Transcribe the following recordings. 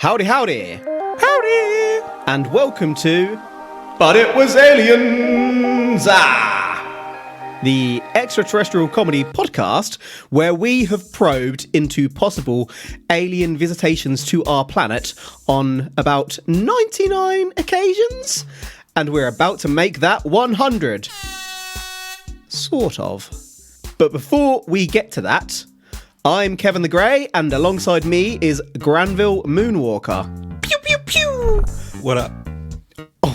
Howdy, howdy. Howdy! And welcome to But It Was Aliens! The extraterrestrial comedy podcast where we have probed into possible alien visitations to our planet on about 99 occasions. And we're about to make that 100. Sort of. But before we get to that, I'm Kevin the Grey, and alongside me is Granville Moonwalker. Pew, pew, pew! What up?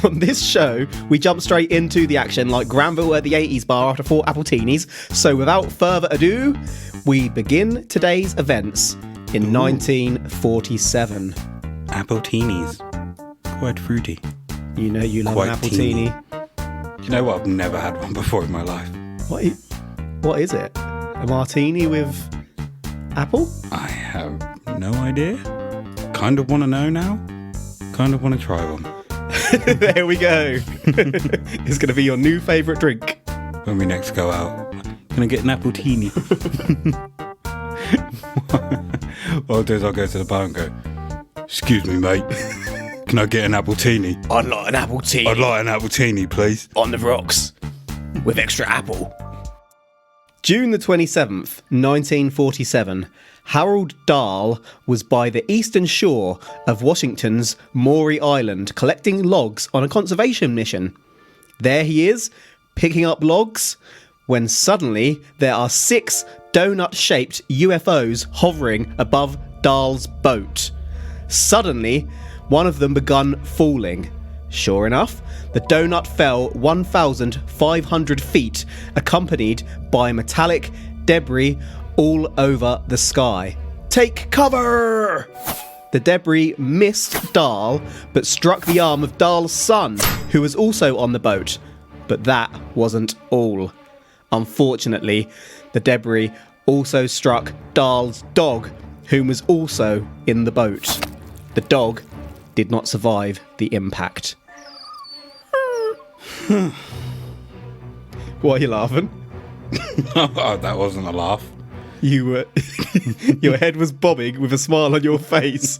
On this show, we jump straight into the action like Granville at the 80s bar after 4 appleteenies. So without further ado, we begin today's events in 1947. Appleteenies. Quite fruity. You know you love Quite an appletini. You know what? I've never had one before in my life. What is it? A martini with apple? I have no idea. Kind of want to know now. Kind of want to try one. There we go. It's going to be your new favourite drink. When we next go out, gonna get an appletini. What I'll do is I'll go to the bar and go, "Excuse me, mate. Can I get an appletini? I'd like an appletini. I'd like an appletini, please." On the rocks. With extra apple. June the 27th, 1947, Harold Dahl was by the eastern shore of Washington's Maury Island collecting logs on a conservation mission. There he is, picking up logs, when suddenly there are 6 donut-shaped UFOs hovering above Dahl's boat. Suddenly, one of them began falling. Sure enough, the donut fell 1,500 feet, accompanied by metallic debris all over the sky. Take cover! The debris missed Dahl, but struck the arm of Dahl's son, who was also on the boat. But that wasn't all. Unfortunately, the debris also struck Dahl's dog, whom was also in the boat. The dog did not survive the impact. Why are you laughing? Oh, that wasn't a laugh. You were... Your head was bobbing with a smile on your face.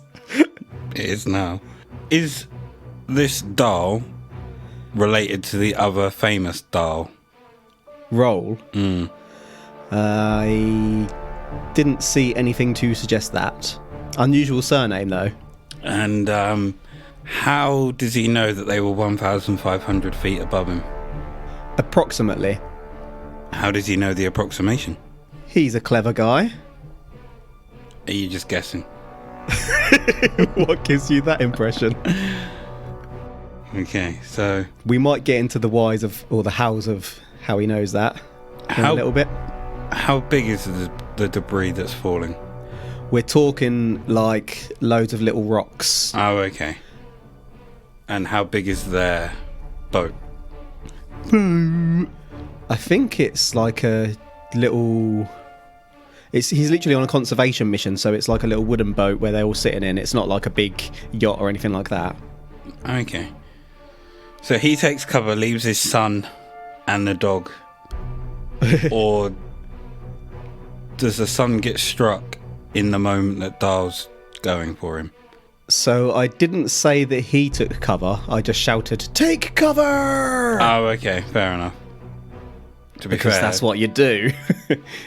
It is now. Is this Dahl related to the other famous Dahl? Roll? I didn't see anything to suggest that. Unusual surname, though. And how does he know that they were 1,500 feet above him? Approximately. How does he know the approximation? He's a clever guy. Are you just guessing? What gives you that impression? Okay, so... We might get into the whys of, or the hows of how he knows that in a little bit. How big is the debris that's falling? We're talking like loads of little rocks. Oh, okay. And how big is their boat? I think it's like a little... He's literally on a conservation mission, so it's like a little wooden boat where they're all sitting in. It's not like a big yacht or anything like that. Okay. So he takes cover, leaves his son and the dog. Or does the son get struck in the moment that Dahl's going for him? So I didn't say that he took cover. I just shouted, "Take cover!" Oh, okay. Fair enough. To be Because fair, that's what you do.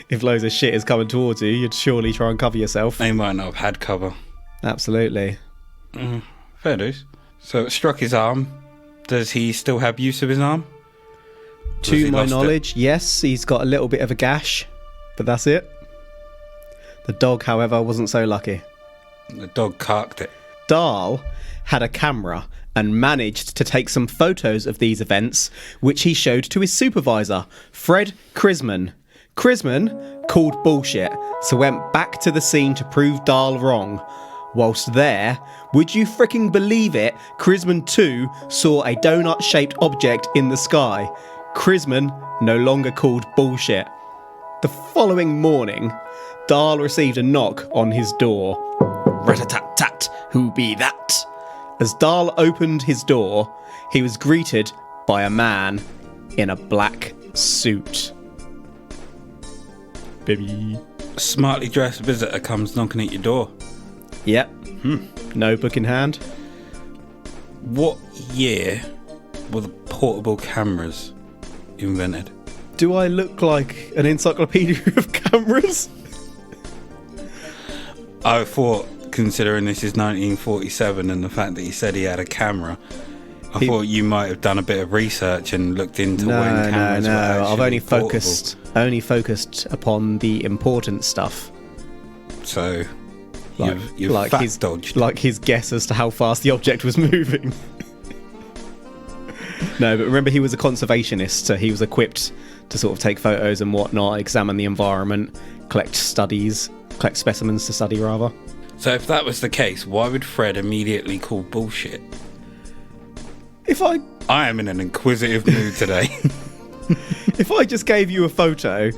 If loads of shit is coming towards you, you'd surely try and cover yourself. they might not have had cover. Absolutely. Fair dues. So it struck his arm. Does he still have use of his arm? To my knowledge, yes, he's got a little bit of a gash, but that's it. The dog, however, wasn't so lucky. The dog carked it. Dahl had a camera and managed to take some photos of these events, which he showed to his supervisor, Fred Crisman. Crisman called bullshit, so went back to the scene to prove Dahl wrong. Whilst there, would you fricking believe it, Crisman too saw a donut-shaped object in the sky. Crisman no longer called bullshit. The following morning, Dahl received a knock on his door. Rat-a-tat-tat, who be that? As Dahl opened his door, he was greeted by a man in a black suit. Baby. A smartly dressed visitor comes knocking at your door. Yep. Notebook in hand. What year were the portable cameras invented? Do I look like an encyclopedia of cameras? I thought, considering this is 1947 and the fact that he said he had a camera, I thought you might have done a bit of research and looked into when cameras were actually I've only portable. focused upon the important stuff. So you've fat dodged. Like his guess as to how fast the object was moving. No, but remember, he was a conservationist, so he was equipped to sort of take photos and whatnot, examine the environment, collect specimens to study, rather. So if that was the case, why would Fred immediately call bullshit? I am in an inquisitive mood today. If I just gave you a photo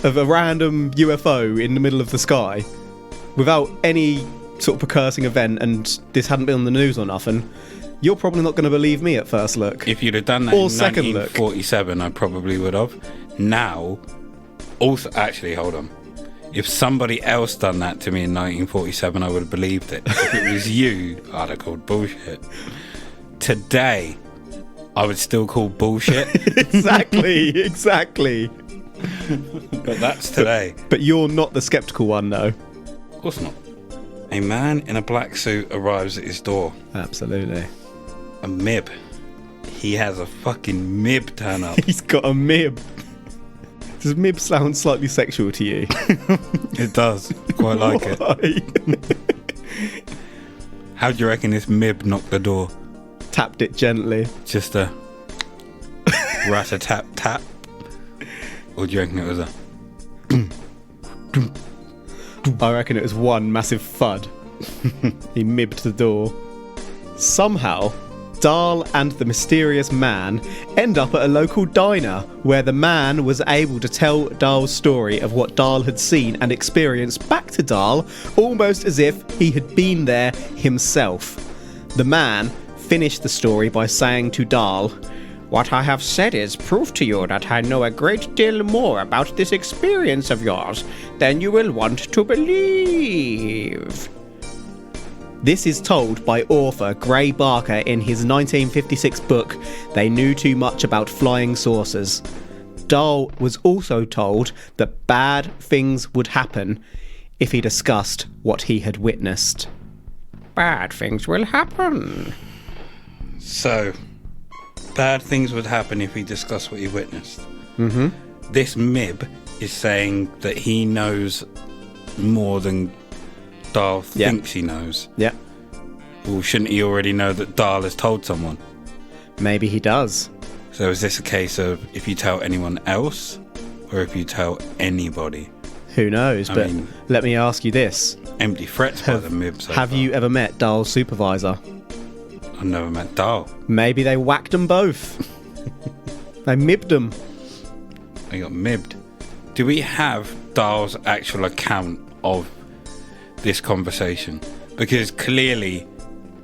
of a random UFO in the middle of the sky without any sort of precursing event, and this hadn't been on the news or nothing, you're probably not going to believe me at first look. If you'd have done that in 1947, I probably would have. Now, also, actually, hold on. If somebody else done that to me in 1947, I would have believed it. If it was you, I'd have called bullshit. Today, I would still call bullshit. Exactly. But that's today. But you're not the skeptical one, though. Of course not. A man in a black suit arrives at his door. Absolutely. A Mib. He has a fucking Mib turn up. He's got a Mib. Does Mib sound slightly sexual to you? It does. Quite like it. How do you reckon this Mib knocked the door? Tapped it gently. Just a rat-a-tap-tap? Or do you reckon it was a... I reckon it was one massive thud. He mibbed the door. Somehow, Dahl and the mysterious man end up at a local diner where the man was able to tell Dahl's story of what Dahl had seen and experienced back to Dahl, almost as if he had been there himself. The man finished the story by saying to Dahl, "What I have said is proof to you that I know a great deal more about this experience of yours than you will want to believe." This is told by author Gray Barker in his 1956 book, They Knew Too Much About Flying Saucers. Dahl was also told that bad things would happen if he discussed what he had witnessed. Bad things will happen. So, bad things would happen if he discussed what he witnessed. Mm-hmm. This Mib is saying that he knows more than Dahl thinks he knows. Yeah. Well, shouldn't he already know that Dahl has told someone? Maybe he does. So is this a case of if you tell anyone else or if you tell anybody? Who knows, but mean, let me ask you this. Empty threats by the Mib so Have far. you ever met Dahl's supervisor? I've never met Dahl. Maybe they whacked them both. They mibbed them. They got mibbed. Do we have Dahl's actual account of this conversation? Because clearly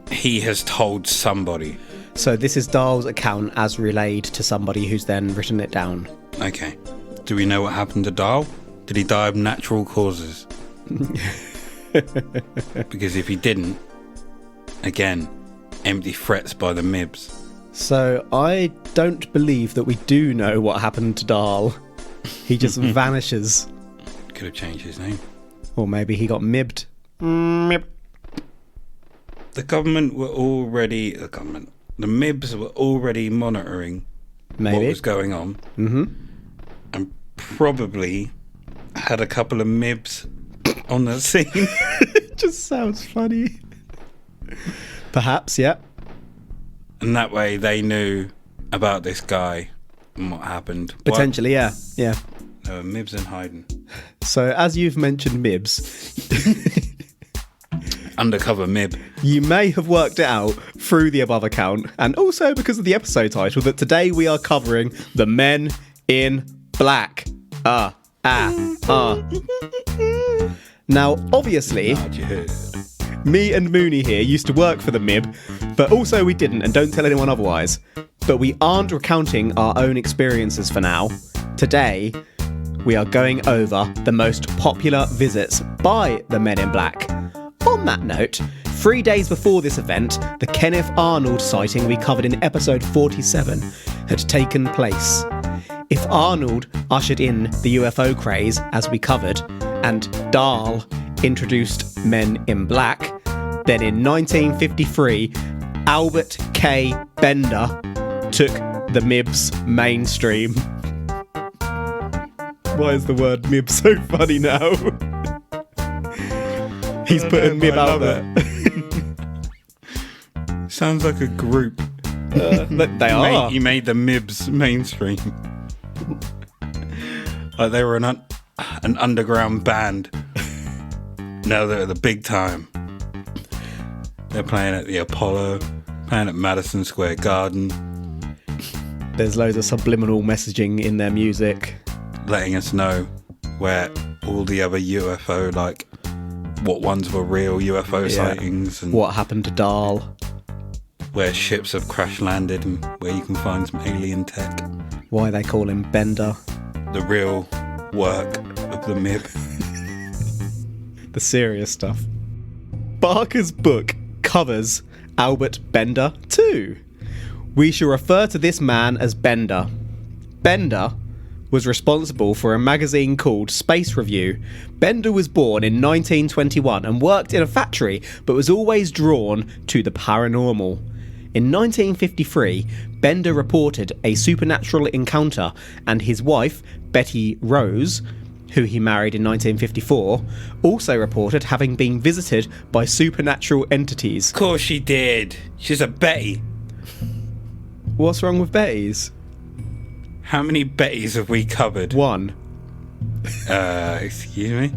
he has told somebody. So this is Dahl's account as relayed to somebody who's then written it down. Okay. Do we know what happened to Dahl? Did he die of natural causes? Because if he didn't, again, empty threats by the Mibs. So I don't believe that we do know what happened to Dahl. He just vanishes. Could have changed his name. Or maybe he got mibbed. Mib. The Mibs were already monitoring Maybe. what was going on. Mm-hmm. And probably had a couple of Mibs on the scene. It just sounds funny. Perhaps, yeah. And that way they knew about this guy and what happened. Potentially, yeah. Yeah. There were Mibs in hiding. So, as you've mentioned Mibs, Undercover Mib. you may have worked it out through the above account, and also because of the episode title, that today we are covering the Men in Black. Now, obviously, me and Moonie here used to work for the Mib, but also we didn't, and don't tell anyone otherwise. But we aren't recounting our own experiences for now. Today, we are going over the most popular visits by the Men in Black. On that note, 3 days before this event, the Kenneth Arnold sighting we covered in episode 47 had taken place. If Arnold ushered in the UFO craze, as we covered, and Dahl introduced Men in Black, then in 1953, Albert K. Bender took the Mibs mainstream. Why is the word Mib so funny now? He's putting Mib out there. Sounds like a group. They are. He made the Mibs mainstream. Like they were an underground band. Now they're at the big time. They're playing at the Apollo, playing at Madison Square Garden. There's loads of subliminal messaging in their music. Letting us know where all the other UFO, like what ones were real UFO sightings. And what happened to Dahl. Where ships have crash landed and where you can find some alien tech. Why they call him Bender. The real work of the Mib. The serious stuff. Barker's book covers Albert Bender too. We shall refer to this man as Bender. Bender was responsible for a magazine called Space Review. Bender was born in 1921 and worked in a factory, but was always drawn to the paranormal. In 1953, Bender reported a supernatural encounter, and his wife, Betty Rose, who he married in 1954, also reported having been visited by supernatural entities. Of course she did. She's a Betty. What's wrong with Betty's? How many Bettys have we covered? One. Excuse me?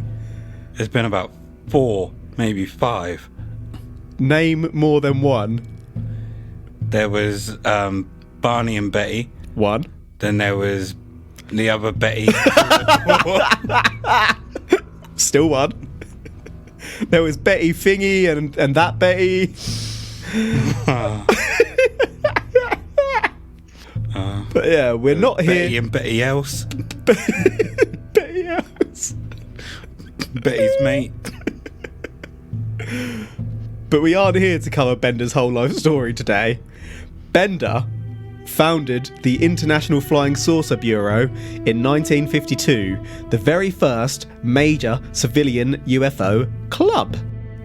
There's been about 4, maybe 5. Name more than one. There was Barney and Betty. One. Then there was the other Betty. Still one. There was Betty Thingy and that Betty. But yeah, we're not Betty here. and Betty else. Betty else. Betty's mate. But we aren't here to cover Bender's whole life story today. Bender founded the International Flying Saucer Bureau in 1952, the very first major civilian UFO club.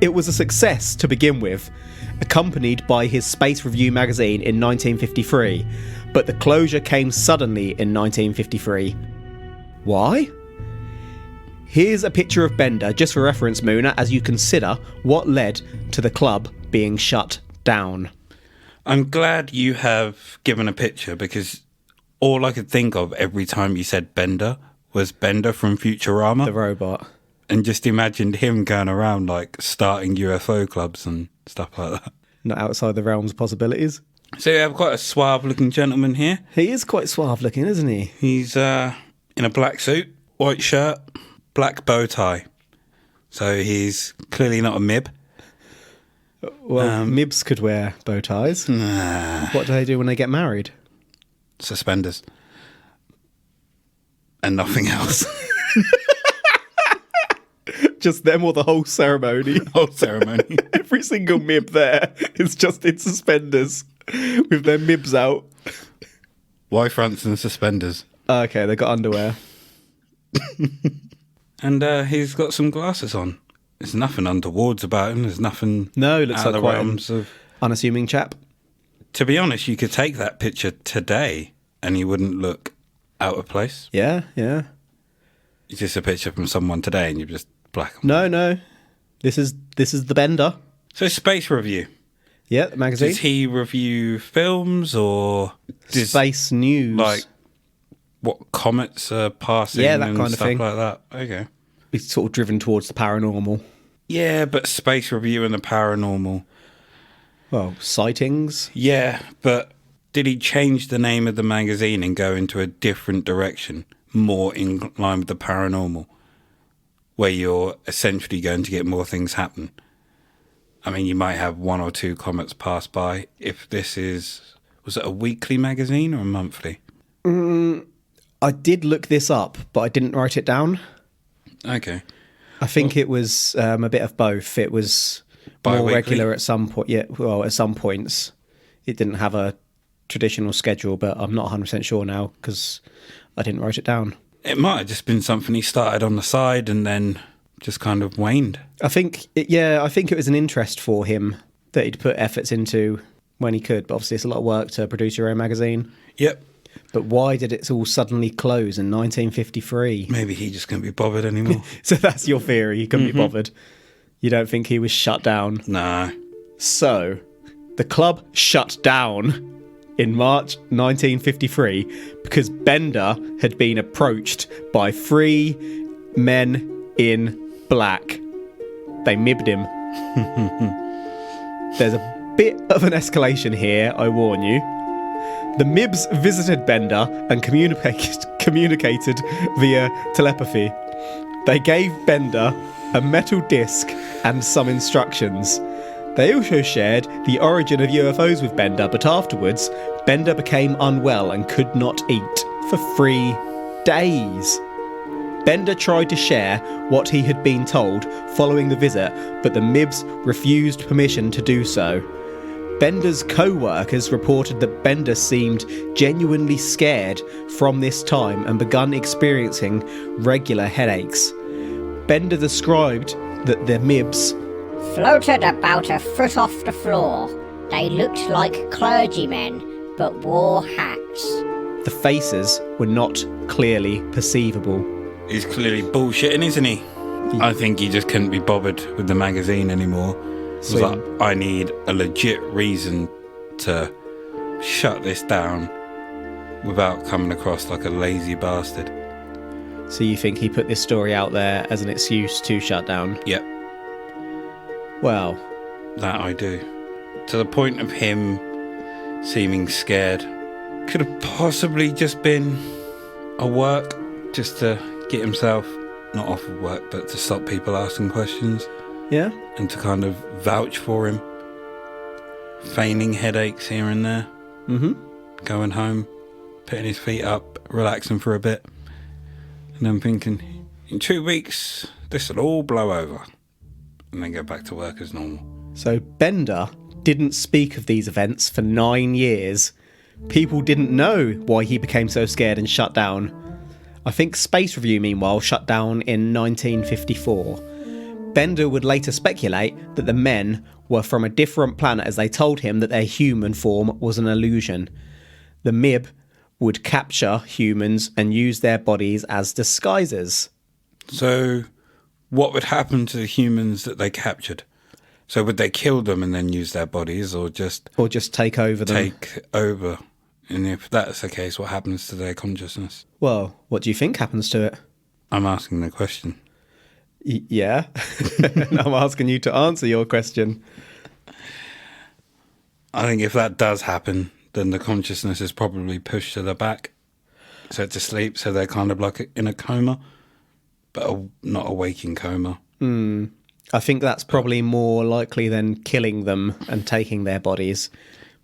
It was a success to begin with, accompanied by his Space Review magazine in 1953, but the closure came suddenly in 1953. Why? Here's a picture of Bender, just for reference, Moona, as you consider what led to the club being shut down. I'm glad you have given a picture, because all I could think of every time you said Bender was Bender from Futurama. The robot. And just imagined him going around like starting UFO clubs and stuff like that. Not outside the realms of possibilities. So you have quite a suave looking gentleman here. He is quite suave looking, isn't he? He's in a black suit, white shirt, black bow tie. So he's clearly not a Mib. Well, Mibs could wear bow ties. Nah. What do they do when they get married? Suspenders. And nothing else. Just them or the whole ceremony? Whole ceremony. Every single Mib there is just in suspenders with their Mibs out. Y fronts and suspenders. Okay, they got underwear. And he's got some glasses on. There's nothing untowards about him. There's nothing. No, he looks out like of the quite realms of. unassuming chap. To be honest, you could take that picture today and he wouldn't look out of place. Yeah, yeah. It's just a picture from someone today and you're just black. No. This is the Bender. So Space Review. Yeah, the magazine. Does he review films or Space news. like what comets are passing? Yeah, that and kind of stuff thing. like that. Okay. He's sort of driven towards the paranormal. Yeah, but Space Review and the paranormal. Well, sightings. Yeah, but did he change the name of the magazine and go into a different direction, more in line with the paranormal, where you're essentially going to get more things happen? I mean, you might have 1 or 2 comets pass by. If this was it a weekly magazine or a monthly? I did look this up, but I didn't write it down. Okay. I think it was a bit of both. It was more Bi-weekly? regular at some point. Yeah, well, at some points it didn't have a traditional schedule, but I'm not 100% sure now because I didn't write it down. It might have just been something he started on the side and then just kind of waned. I think it was an interest for him that he'd put efforts into when he could, but obviously it's a lot of work to produce your own magazine. Yep. But why did it all suddenly close in 1953? Maybe he just couldn't be bothered anymore. So that's your theory, he couldn't be bothered. You don't think he was shut down? No. So, the club shut down in March 1953 because Bender had been approached by 3 men in black. They mibbed him. There's a bit of an escalation here, I warn you. The Mibs visited Bender and communicated via telepathy. They gave Bender a metal disc and some instructions. They also shared the origin of UFOs with Bender, but afterwards, Bender became unwell and could not eat for 3 days. Bender tried to share what he had been told following the visit, but the Mibs refused permission to do so. Bender's co-workers reported that Bender seemed genuinely scared from this time and begun experiencing regular headaches. Bender described that the Mibs floated about a foot off the floor. They looked like clergymen, but wore hats. The faces were not clearly perceivable. He's clearly bullshitting, isn't he? I think he just couldn't be bothered with the magazine anymore. He was like, I need a legit reason to shut this down without coming across like a lazy bastard. So you think he put this story out there as an excuse to shut down? Yep. Well, that I do. To the point of him seeming scared. Could have possibly just been a work just to get himself, not off of work, but to stop people asking questions. Yeah. And to kind of vouch for him. Feigning headaches here and there. Mm-hmm. Going home, putting his feet up, relaxing for a bit. And then thinking, in 2 weeks, this will all blow over. And then go back to work as normal. So Bender didn't speak of these events for 9 years. People didn't know why he became so scared and shut down. I think Space Review, meanwhile, shut down in 1954. Bender would later speculate that the men were from a different planet as they told him that their human form was an illusion. The Mib would capture humans and use their bodies as disguises. So, what would happen to the humans that they captured? So would they kill them and then use their bodies, or just take over them? Take over. And if that's the case, what happens to their consciousness? Well, what do you think happens to it? I'm asking the question. Yeah. I'm asking you to answer your question. I think if that does happen, then the consciousness is probably pushed to the back. So to sleep, so they're kind of like in a coma, but not a waking coma. I think that's probably more likely than killing them and taking their bodies,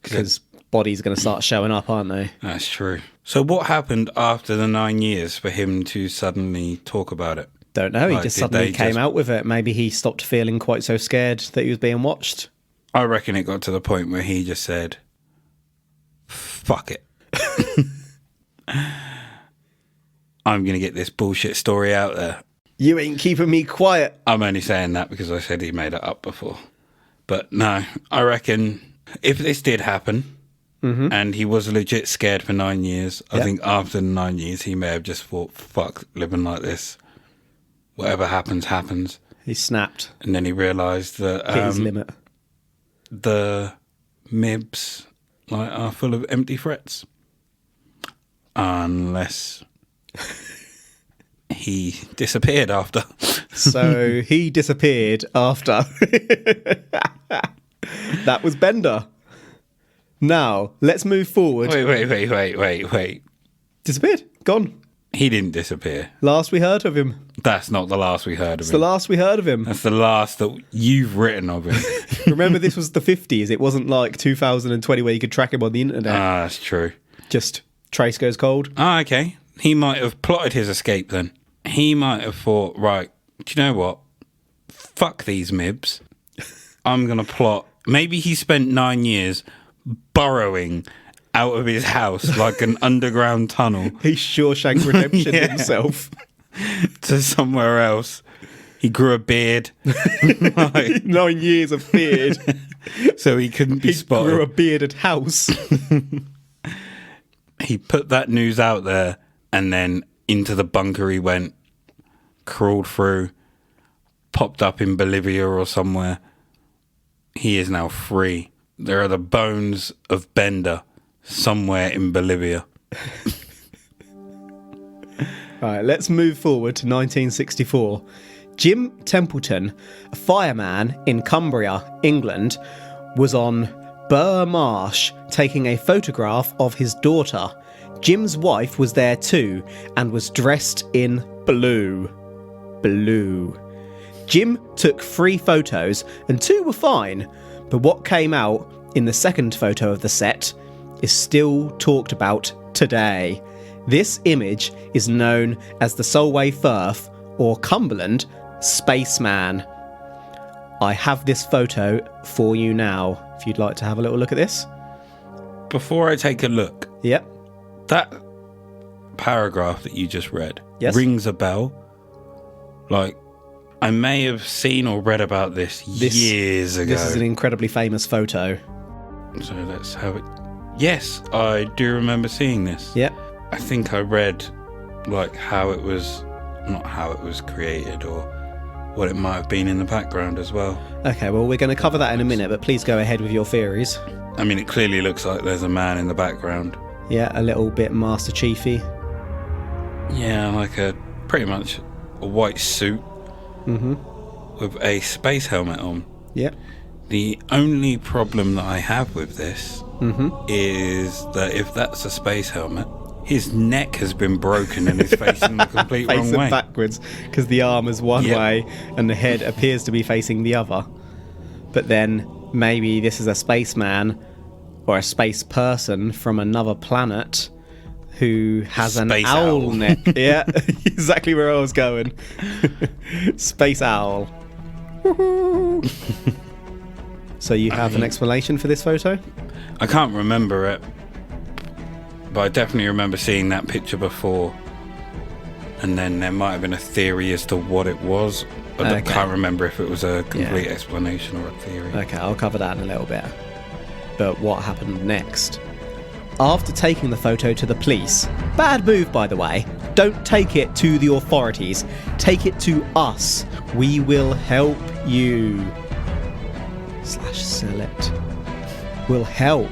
because bodies are going to start showing up, aren't they? That's true. So what happened after the 9 years for him to suddenly talk about it? Don't know. He just suddenly came out with it. Maybe he stopped feeling quite so scared that he was being watched. I reckon it got to the point where he just said, fuck it. I'm going to get this bullshit story out there. You ain't keeping me quiet. I'm only saying that because I said he made it up before. But no, I reckon if this did happen, and he was legit scared for 9 years, I think after the 9 years he may have just thought, fuck living like this. Whatever happens, happens. He snapped. And then he realised that hit his limit. The Mibs are full of empty threats. Unless he disappeared after. So he disappeared after. That was Bender. Now, let's move forward. Wait. Disappeared. Gone. He didn't disappear. Last we heard of him. That's not the last we heard of him. It's the last we heard of him. That's the last that you've written of him. Remember, this was the 50s. It wasn't like 2020 where you could track him on the internet. Ah, that's true. Just trace goes cold. Ah, okay. He might have plotted his escape then. He might have thought, right, do you know what? Fuck these Mibs. I'm going to plot. Maybe he spent 9 years burrowing out of his house like an underground tunnel. He's Shawshank Redemption himself. To somewhere else. He grew a beard. 9 years of beard. So he couldn't be spotted. He grew a bearded house. He put that news out there, and then into the bunker he went, crawled through, popped up in Bolivia or somewhere. He is now free. There are the bones of Bender somewhere in Bolivia. Right, let's move forward to 1964. Jim Templeton, a fireman in Cumbria, England, was on Burr Marsh taking a photograph of his daughter. Jim's wife was there too and was dressed in blue. Blue. Jim took 3 photos and 2 were fine, but what came out in the second photo of the set is still talked about today. This image is known as the Solway Firth or Cumberland Spaceman. I have this photo for you now, if you'd like to have a little look at this. Before I take a look, Yep. that paragraph that you just read Yes. rings a bell. Like, I may have seen or read about this years ago. This is an incredibly famous photo. So let's have it. Yes, I do remember seeing this. Yep. I think I read, like, how it was, not how it was created or what it might have been in the background as well. Okay, well, we're going to cover that in a minute, but please go ahead with your theories. I mean, it clearly looks like there's a man in the background. Yeah, a little bit Master Chiefy. Yeah, like pretty much a white suit with a space helmet on. Yep. The only problem that I have with this is that if that's a space helmet, his neck has been broken and is facing the complete wrong Facing way. backwards, because the arm is one Yep. way and the head appears to be facing the other. But then maybe this is a spaceman or a space person from another planet who has an Space owl owl. neck. Yeah, exactly where I was going. Space owl. So you have an explanation for this photo? I can't remember it, but I definitely remember seeing that picture before. And then there might have been a theory as to what it was. But I Okay. can't remember if it was a complete explanation or a theory. Okay, I'll cover that in a little bit. But what happened next? After taking the photo to the police, bad move by the way, don't take it to the authorities, take it to us. We will help you. /sell it. Will help.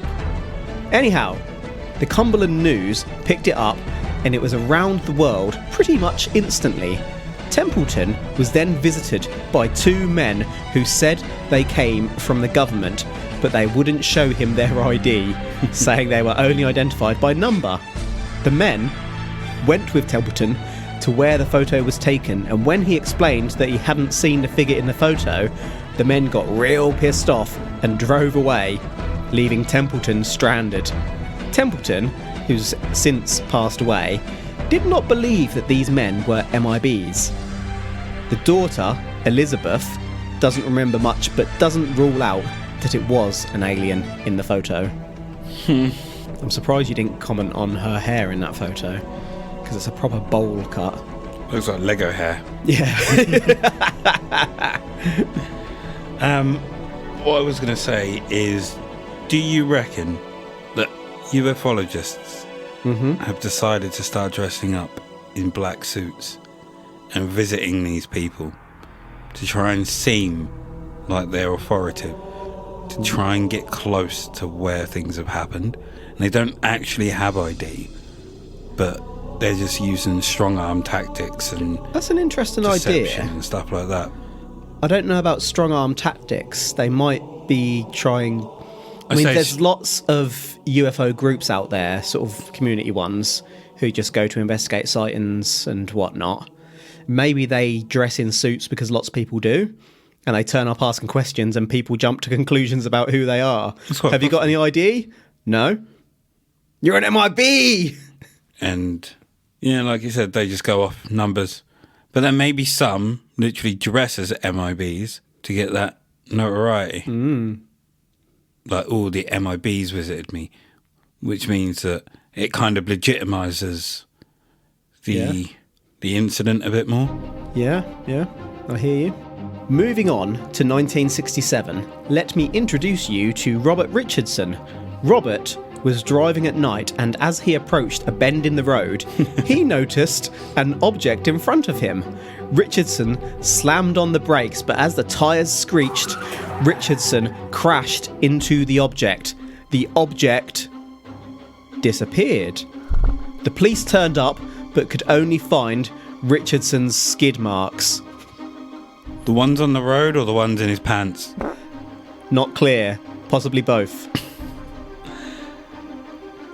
Anyhow, the Cumberland News picked it up and it was around the world pretty much instantly. Templeton was then visited by 2 men who said they came from the government, but they wouldn't show him their ID, saying they were only identified by number. The men went with Templeton to where the photo was taken, and when he explained that he hadn't seen the figure in the photo, the men got real pissed off and drove away, leaving Templeton stranded. Templeton, who's since passed away, did not believe that these men were MIBs. The daughter, Elizabeth, doesn't remember much but doesn't rule out that it was an alien in the photo. I'm surprised you didn't comment on her hair in that photo, because it's a proper bowl cut. Looks like Lego hair. Yeah. What I was going to say is, do you reckon that ufologists have decided to start dressing up in black suits and visiting these people to try and seem like they're authoritative, to try and get close to where things have happened? And they don't actually have ID, but they're just using strong arm tactics and That's an interesting deception idea. and stuff like that. I don't know about strong arm tactics. They might be trying... I mean, say there's lots of UFO groups out there, sort of community ones, who just go to investigate sightings and whatnot. Maybe they dress in suits because lots of people do, and they turn up asking questions and people jump to conclusions about who they are. quite Have you got any ID? No. You're an MIB! And, yeah, like you said, they just go off numbers. But then maybe some literally dress as MIBs to get that notoriety. Like all the MIBs visited me, which means that it kind of legitimizes the incident a bit more. Yeah, I hear you. Moving on to 1967, let me introduce you to Robert Richardson. Robert was driving at night, and as he approached a bend in the road, he noticed an object in front of him. Richardson slammed on the brakes, but as the tyres screeched, Richardson crashed into the object. The object disappeared. The police turned up, but could only find Richardson's skid marks. The ones on the road or the ones in his pants? Not clear. Possibly both.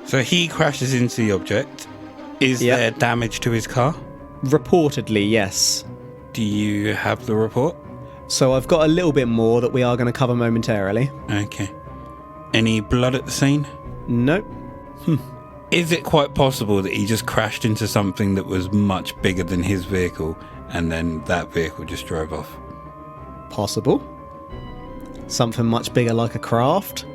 So he crashes into the object. Is there damage to his car? Reportedly, yes. Do you have the report? So I've got a little bit more that we are going to cover momentarily. Okay. Any blood at the scene? Nope. Is it quite possible that he just crashed into something that was much bigger than his vehicle and then that vehicle just drove off? Possible. Something much bigger like a craft.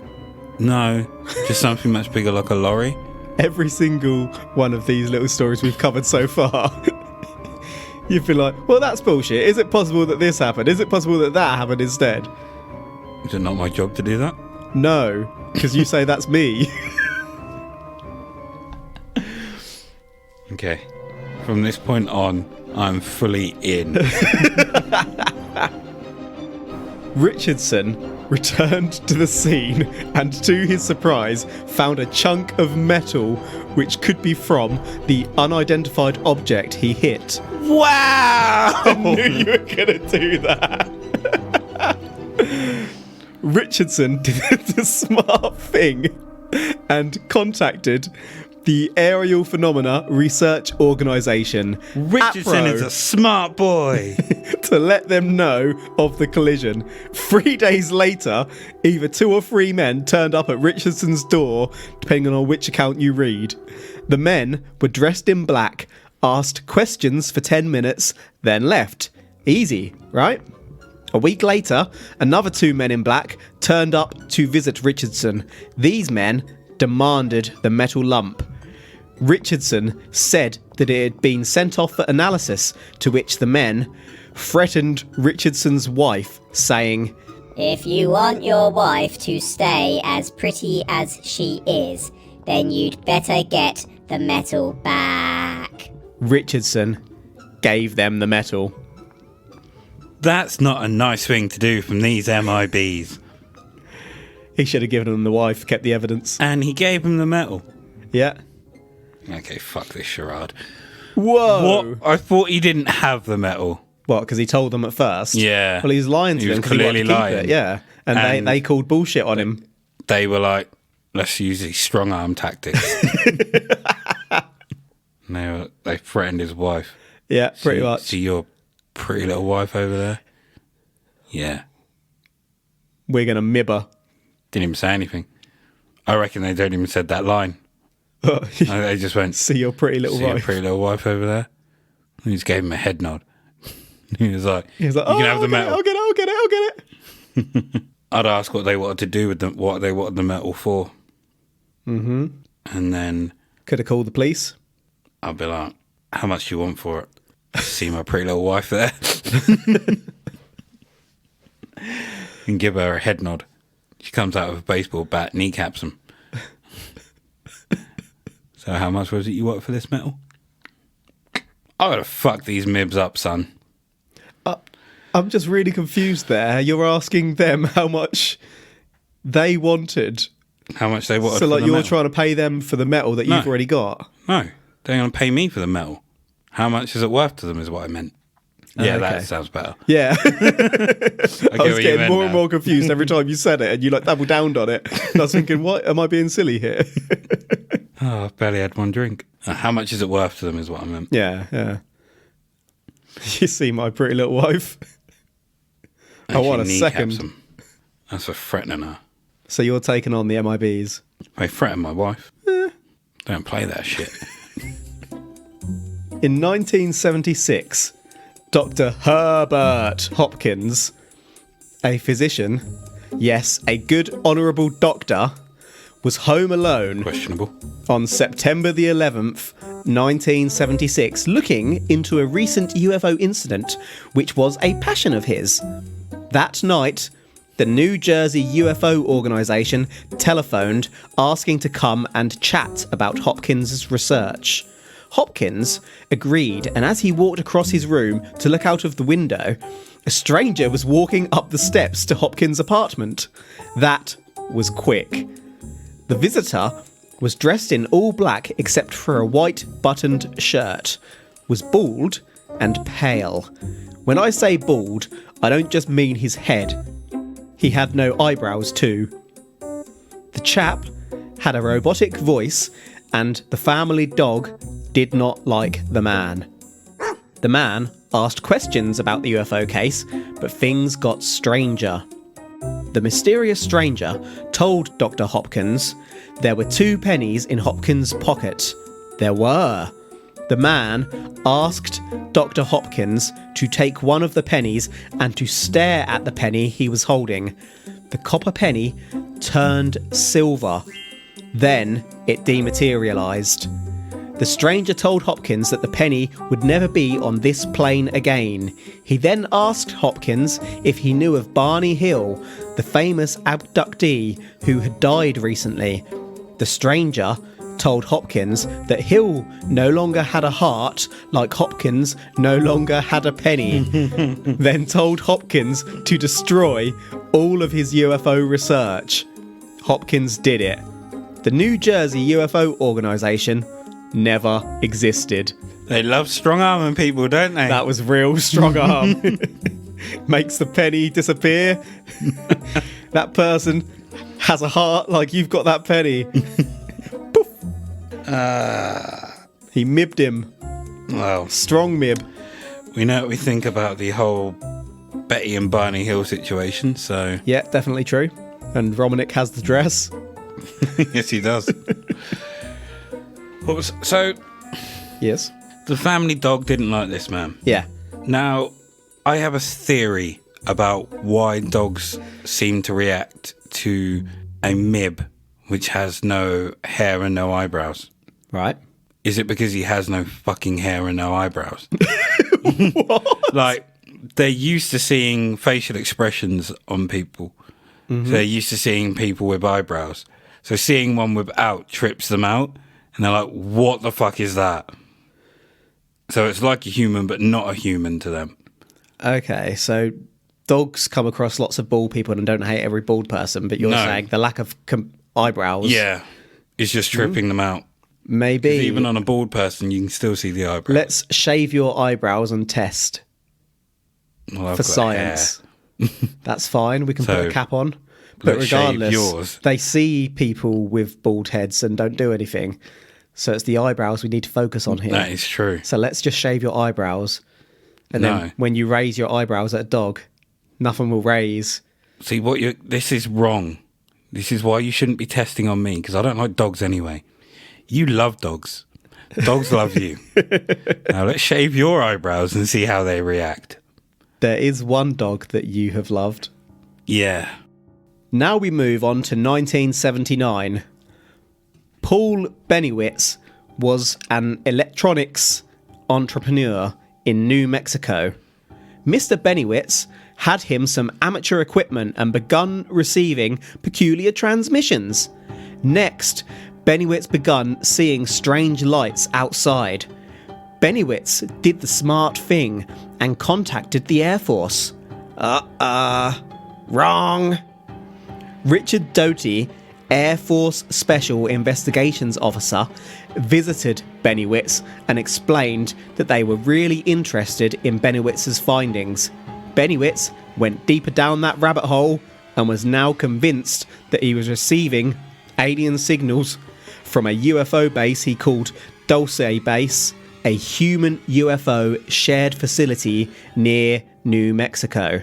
No, just something much bigger like a lorry. Every single one of these little stories we've covered so far, you've been like, well, that's bullshit. Is it possible that this happened? Is it possible that that happened instead? Is it not my job to do that? No, because you say that's me. Okay. From this point on, I'm fully in. Richardson returned to the scene and, to his surprise, found a chunk of metal which could be from the unidentified object he hit. Wow! I knew you were going to do that. Richardson did the smart thing and contacted the Aerial Phenomena Research Organisation, Richardson APRO, is a smart boy. to let them know of the collision. 3 days later, either 2 or 3 men turned up at Richardson's door, depending on which account you read. The men were dressed in black, asked questions for 10 minutes, then left. Easy, right? A week later, another 2 men in black turned up to visit Richardson. These men demanded the metal lump. Richardson said that it had been sent off for analysis, to which the men threatened Richardson's wife, saying, If you want your wife to stay as pretty as she is, then you'd better get the metal back. Richardson gave them the metal. That's not a nice thing to do from these MIBs. He should have given them the wife, kept the evidence. And he gave him the metal. Yeah. Okay, fuck this charade. Whoa! What? I thought he didn't have the metal. What, because he told them at first? Yeah. Well, he's lying to He them was because he wanted clearly to keep lying. it. Yeah. And they called bullshit on him. They were like, let's use these strong arm tactics. And they threatened his wife. Yeah, pretty much. See your pretty little wife over there? Yeah. We're going to mib her. Didn't even say anything. I reckon they don't even said that line. They just went, See your pretty little see your wife. pretty little wife over there? And he just gave him a head nod. He was like, He was like, you can have the metal. I'll get it. I'd ask what they wanted to do with them, what they wanted the metal for. Mm-hmm. And then Could have called the police. I'd be like, how much do you want for it? See my pretty little wife there? And give her a head nod. She comes out with a baseball bat, kneecaps him. So how much was it you want for this metal? I gotta fuck these Mibs up, son. I'm just really confused there. You're asking them how much they wanted. How much they wanted So, for like, the you're metal. trying to pay them for the metal that you've already got? No, they're going to pay me for the metal. How much is it worth to them is what I meant. Yeah, okay. that sounds better. Yeah. I was getting more and more confused every time you said it, and you, like, double downed on it. And I was thinking, what? Am I being silly here? Oh, I've barely had one drink. How much is it worth to them is what I meant. Yeah. You see my pretty little wife? I want a Actually, second. kneecaps 'em. That's for threatening her. So you're taking on the MIBs? I threaten my wife. Don't play that shit. In 1976, Dr. Herbert Hopkins a physician, yes, a good honourable doctor, was home alone Questionable. on September the 11th, 1976, looking into a recent UFO incident which was a passion of his. That night, the New Jersey UFO organisation telephoned asking to come and chat about Hopkins' research. Hopkins agreed, and as he walked across his room to look out of the window, a stranger was walking up the steps to Hopkins' apartment. That was quick. The visitor was dressed in all black except for a white buttoned shirt, was bald and pale. When I say bald, I don't just mean his head. He had no eyebrows too. The chap had a robotic voice, and the family dog did not like the man. The man asked questions about the UFO case, but things got stranger. The mysterious stranger told Dr. Hopkins there were 2 pennies in Hopkins' pocket. There were. The man asked Dr. Hopkins to take one of the pennies and to stare at the penny he was holding. The copper penny turned silver. Then it dematerialised. The stranger told Hopkins that the penny would never be on this plane again. He then asked Hopkins if he knew of Barney Hill, the famous abductee who had died recently. The stranger told Hopkins that Hill no longer had a heart, like Hopkins no longer had a penny. Then told Hopkins to destroy all of his UFO research. Hopkins did it. The New Jersey UFO organisation never existed. They love strong arming people, don't they? That was real strong arm. Makes the penny disappear. That person has a heart like you've got that penny. Poof. He mibbed him. Well, Strong mib. we know what we think about the whole Betty and Barney Hill situation, so... Yeah, definitely true. And Romanik has the dress. Yes, he does. So, Yes. the family dog didn't like this man. Yeah. Now, I have a theory about why dogs seem to react to a Mib which has no hair and no eyebrows. Right. Is it because he has no fucking hair and no eyebrows? What? Like, they're used to seeing facial expressions on people. So they're used to seeing people with eyebrows. So seeing one without trips them out. And they're like, what the fuck is that? So it's like a human, but not a human to them. Okay, so dogs come across lots of bald people and don't hate every bald person, but you're No. saying the lack of eyebrows. Yeah. It's just tripping them out. Maybe. Even on a bald person, you can still see the eyebrows. Let's shave your eyebrows and test Well, I've for got science. That's fine. We can put So, a cap on. But let's shave regardless, yours. they see people with bald heads and don't do anything. So it's the eyebrows we need to focus on here. That is true. So let's just shave your eyebrows. And No. then when you raise your eyebrows at a dog, nothing will raise. See, this is wrong. This is why you shouldn't be testing on me, because I don't like dogs anyway. You love dogs. Dogs love you. Now let's shave your eyebrows and see how they react. There is one dog that you have loved. Yeah. Now we move on to 1979. Paul Bennewitz was an electronics entrepreneur in New Mexico. Mr. Bennewitz had him some amateur equipment and begun receiving peculiar transmissions. Next, Bennewitz begun seeing strange lights outside. Bennewitz did the smart thing and contacted the Air Force. Wrong. Richard Doty, Air Force Special Investigations Officer, visited Bennewitz and explained that they were really interested in Bennewitz's findings. Bennewitz went deeper down that rabbit hole and was now convinced that he was receiving alien signals from a UFO base he called Dulce Base, a human UFO shared facility near New Mexico.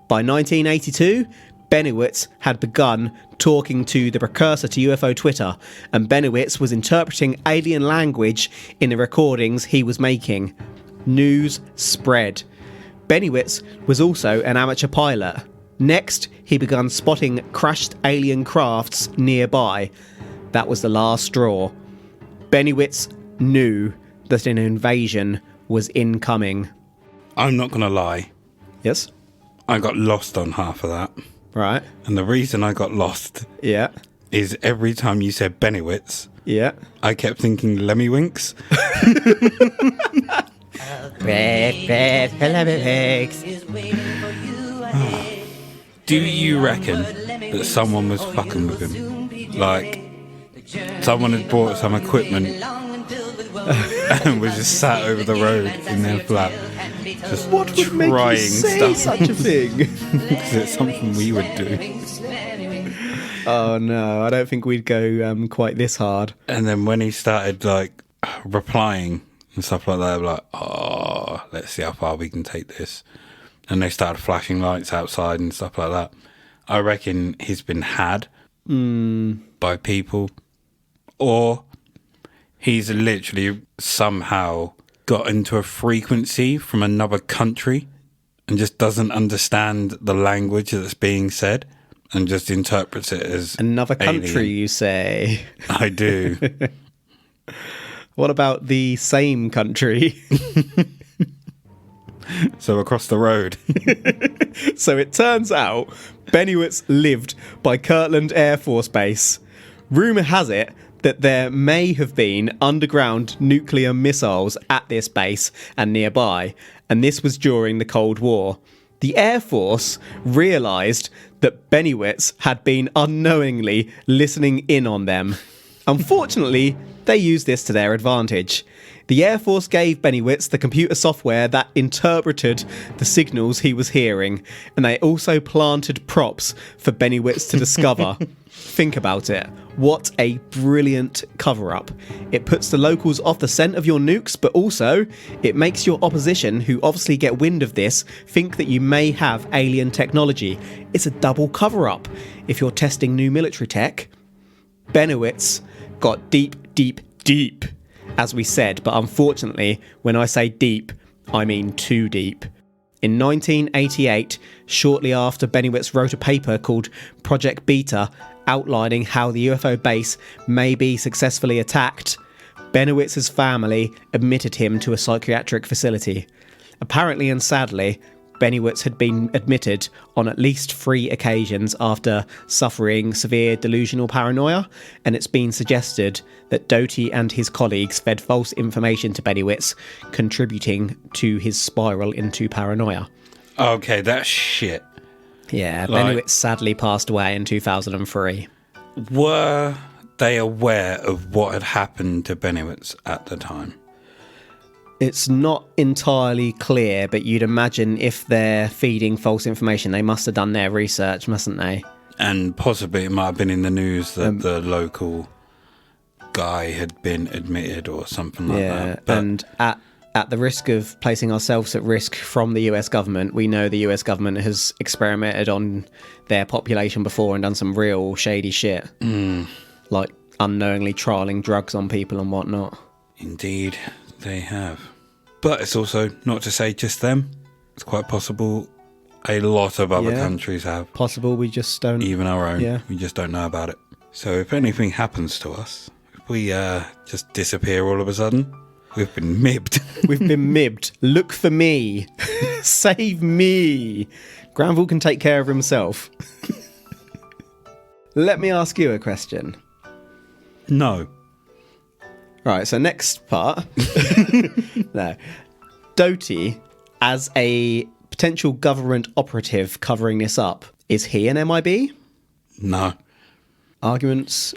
By 1982, Bennewitz had begun talking to the precursor to UFO Twitter, and Bennewitz was interpreting alien language in the recordings he was making. News spread. Bennewitz was also an amateur pilot. Next, he began spotting crashed alien crafts nearby. That was the last straw. Bennewitz knew that an invasion was incoming. I'm not going to lie. Yes? I got lost on half of that. Right. And the reason I got lost Yeah. is every time you said Bennewitz, Yeah. I kept thinking Lemmywinks. Do you reckon that someone was fucking with him? Like, someone had bought some equipment and was just sat over the road in their flat, just What would make you trying say stuff. such a thing? Because it's something we would do. Oh no, I don't think we'd go quite this hard. And then when he started like replying and stuff like that, like, oh, let's see how far we can take this. And they started flashing lights outside and stuff like that. I reckon he's been had by people, or he's literally somehow got into a frequency from another country and just doesn't understand the language that's being said and just interprets it as Another country, alien. you say? I do. What about the same country? So across the road. So it turns out Bennewitz lived by Kirtland Air Force Base. Rumour has it that there may have been underground nuclear missiles at this base and nearby, and this was during the Cold War. The Air Force realised that Bennewitz had been unknowingly listening in on them. Unfortunately, they used this to their advantage. The Air Force gave Bennewitz the computer software that interpreted the signals he was hearing, and they also planted props for Bennewitz to discover. Think about it. What a brilliant cover-up. It puts the locals off the scent of your nukes, but also it makes your opposition, who obviously get wind of this, think that you may have alien technology. It's a double cover-up. If you're testing new military tech, Bennewitz got deep, as we said, but unfortunately, when I say deep, I mean too deep. In 1988, shortly after Bennewitz wrote a paper called Project Beta, outlining how the UFO base may be successfully attacked, Bennewitz's family admitted him to a psychiatric facility. Apparently and sadly, Bennewitz had been admitted on at least 3 occasions after suffering severe delusional paranoia, and it's been suggested that Doty and his colleagues fed false information to Bennewitz, contributing to his spiral into paranoia. Okay, that's shit. Yeah, Like- Bennewitz sadly passed away in 2003. Were they aware of what had happened to Bennewitz at the time? It's not entirely clear, but you'd imagine if they're feeding false information, they must have done their research, mustn't they? And possibly it might have been in the news that the local guy had been admitted or something like that. But and at the risk of placing ourselves at risk from the US government, we know the US government has experimented on their population before and done some real shady shit. Like unknowingly trialling drugs on people and whatnot. indeed, they have. But it's also not to say just them. It's quite possible a lot of other Yeah. countries have. Possible we just don't... Even our own. Yeah. We just don't know about it. So if anything happens to us, if we just disappear all of a sudden, we've been mibbed. We've been mibbed. Look for me. Save me. Granville can take care of himself. Let me ask you a question. No. Right, so next part. No. Doty, as a potential government operative covering this up, is he an MIB? No. Arguments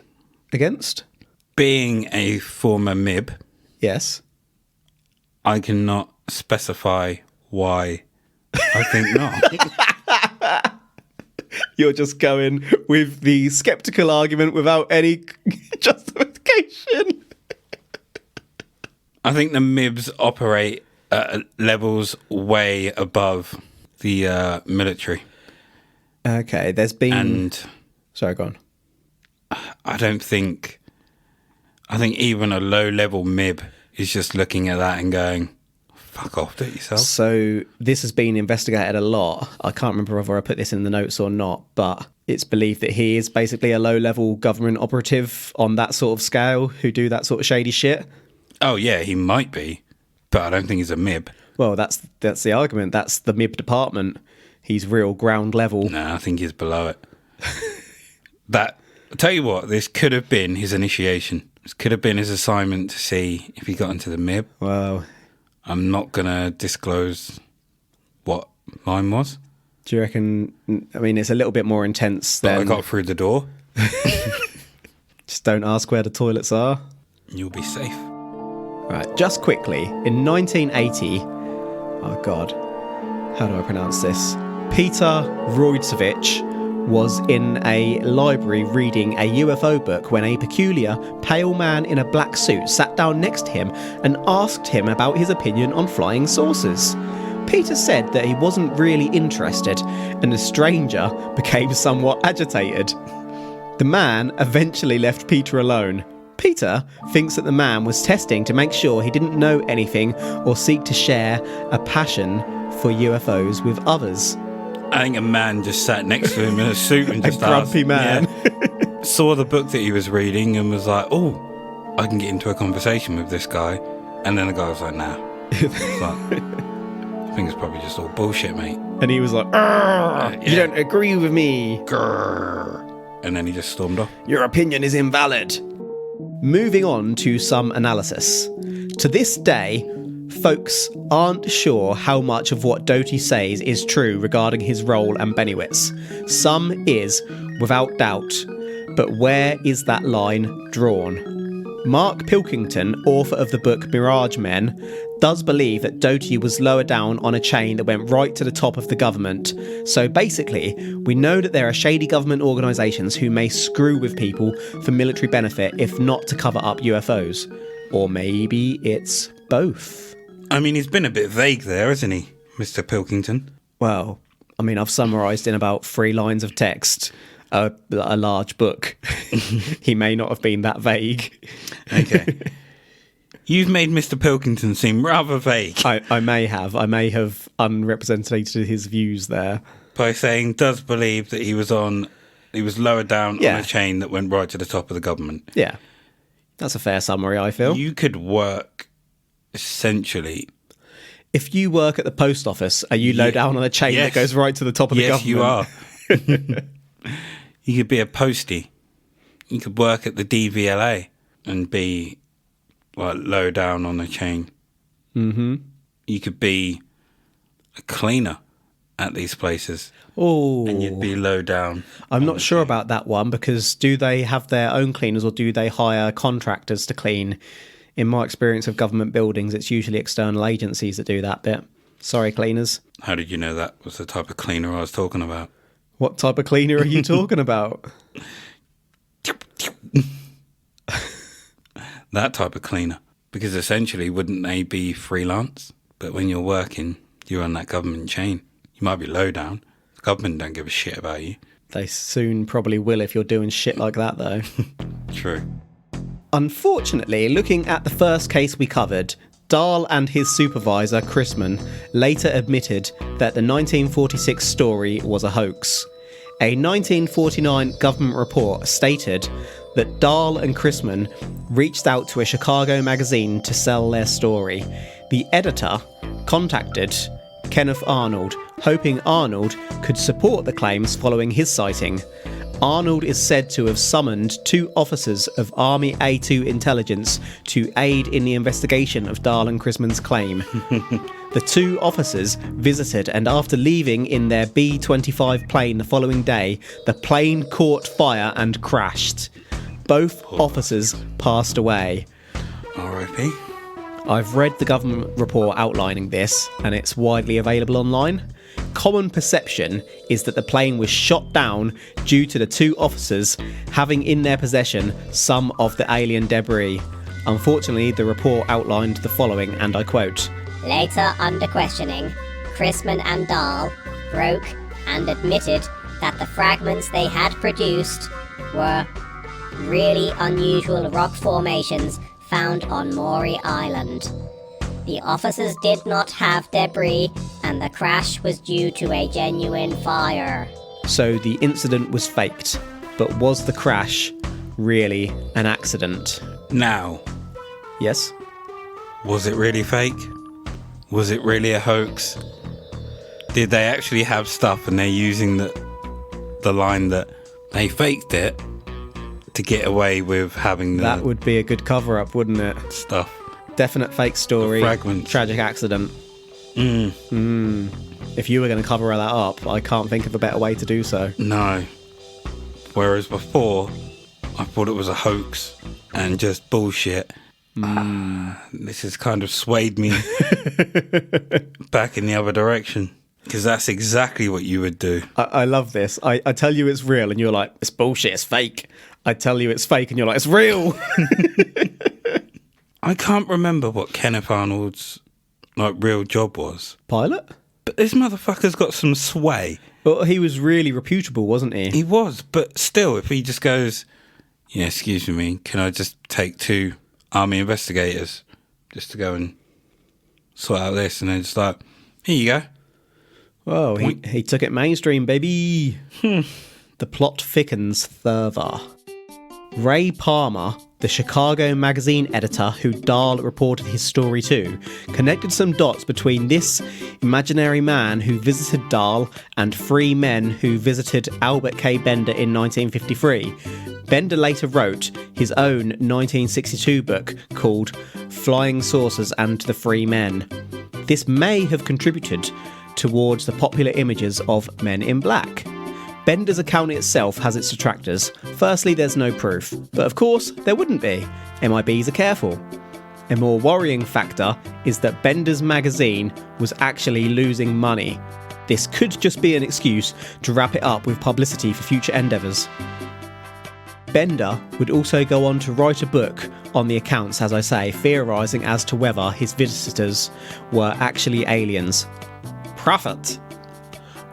against? Being a former MIB, Yes. I cannot specify why I think not. You're just going with the sceptical argument without any justification. I think the MIBs operate at levels way above the military. Okay, there's been... And Sorry, go on. I think even a low-level MIB is just looking at that and going, Fuck off, do it yourself. So this has been investigated a lot. I can't remember whether I put this in the notes or not, but it's believed that he is basically a low-level government operative on that sort of scale who do that sort of shady shit. Oh, yeah, he might be, but I don't think he's a Mib. Well, that's the argument. That's the Mib department. He's real ground level. No, I think he's below it. I'll tell you what, this could have been his initiation. This could have been his assignment to see if he got into the Mib. Wow. I'm not going to disclose what mine was. Do you reckon... I mean, it's a little bit more intense But than... I got through the door. Just don't ask where the toilets are. You'll be safe. Right, just quickly. In 1980... Oh, God. How do I pronounce this? Peter Roidsovich was in a library reading a UFO book when a peculiar, pale man in a black suit sat down next to him and asked him about his opinion on flying saucers. Peter said that he wasn't really interested, and the stranger became somewhat agitated. The man eventually left Peter alone. Peter thinks that the man was testing to make sure he didn't know anything or seek to share a passion for UFOs with others. I think a man just sat next to him in a suit and just A grumpy man. Yeah, saw the book that he was reading and was like, oh, I can get into a conversation with this guy. And then the guy was like, nah. It's like, I think it's probably just all bullshit, mate. And he was like, You don't agree with me. Grrr. And then he just stormed off. Your opinion is invalid. Moving on to some analysis. To this day, folks aren't sure how much of what Doty says is true regarding his role and Bennewitz. Some is, without doubt, but where is that line drawn? Mark Pilkington, author of the book Mirage Men, does believe that Doty was lower down on a chain that went right to the top of the government. So basically, we know that there are shady government organisations who may screw with people for military benefit, if not to cover up UFOs. Or maybe it's both. I mean, he's been a bit vague there, hasn't he, Mr. Pilkington? Well, I mean, I've summarised in about 3 lines of text a large book. He may not have been that vague. Okay. You've made Mr. Pilkington seem rather vague. I may have unrepresented his views there. By saying does believe that he was lower down on a chain that went right to the top of the government. Yeah. That's a fair summary, I feel. You could work, essentially... If you work at the post office, are you low down on a chain that goes right to the top of the government? Yes, you are. You could be a postie. You could work at the DVLA and be like low down on a chain. Mm-hmm. You could be a cleaner at these places. Oh, and you'd be low down. I'm not sure about that one, because do they have their own cleaners or do they hire contractors to clean? In my experience of government buildings, it's usually external agencies that do that bit. Sorry, cleaners. How did you know that was the type of cleaner I was talking about? What type of cleaner are you talking about? That type of cleaner. Because essentially, wouldn't they be freelance? But when you're working, you're on that government chain. You might be low down. The government don't give a shit about you. They soon probably will if you're doing shit like that, though. True. Unfortunately, looking at the first case we covered, Dahl and his supervisor, Chrisman, later admitted that the 1946 story was a hoax. A 1949 government report stated that Dahl and Chrisman reached out to a Chicago magazine to sell their story. The editor contacted Kenneth Arnold, hoping Arnold could support the claims following his sighting. Arnold is said to have summoned 2 officers of Army A2 intelligence to aid in the investigation of Dahl and Chrisman's claim. The 2 officers visited, and after leaving in their B-25 plane the following day, the plane caught fire and crashed. Both officers passed away. R.I.P. I've read the government report outlining this, and it's widely available online. Common perception is that the plane was shot down due to the 2 officers having in their possession some of the alien debris. Unfortunately, the report outlined the following, and I quote, Later, under questioning, Chrisman and Dahl broke and admitted that the fragments they had produced were really unusual rock formations found on Maury Island. The officers did not have debris, and the crash was due to a genuine fire. So the incident was faked, but was the crash really an accident? Now, Yes? was it really fake? Was it really a hoax? Did they actually have stuff and they're using the line that they faked it to get away with having the That would be a good cover-up, wouldn't it? stuff? Definite fake story. Fragments. Tragic accident. If you were going to cover that up, I can't think of a better way to do so. No. Whereas before, I thought it was a hoax and just bullshit. This has kind of swayed me back in the other direction. Because that's exactly what you would do. I love this. I tell you it's real, and you're like, it's bullshit, it's fake. I tell you it's fake, and you're like, it's real. I can't remember what Kenneth Arnold's real job was. Pilot? But this motherfucker's got some sway. Well, he was really reputable, wasn't he? He was, but still, if he just goes, yeah, excuse me, can I just take 2 army investigators just to go and sort out this? And then just like, here you go. Oh, he took it mainstream, baby. The plot thickens further. Ray Palmer, the Chicago magazine editor who Dahl reported his story to, connected some dots between this imaginary man who visited Dahl and 3 men who visited Albert K. Bender in 1953. Bender later wrote his own 1962 book called Flying Saucers and the 3 Men. This may have contributed towards the popular images of Men in Black. Bender's account itself has its detractors. Firstly, there's no proof, but of course, there wouldn't be. MIBs are careful. A more worrying factor is that Bender's magazine was actually losing money. This could just be an excuse to wrap it up with publicity for future endeavours. Bender would also go on to write a book on the accounts, as I say, theorising as to whether his visitors were actually aliens. Profit!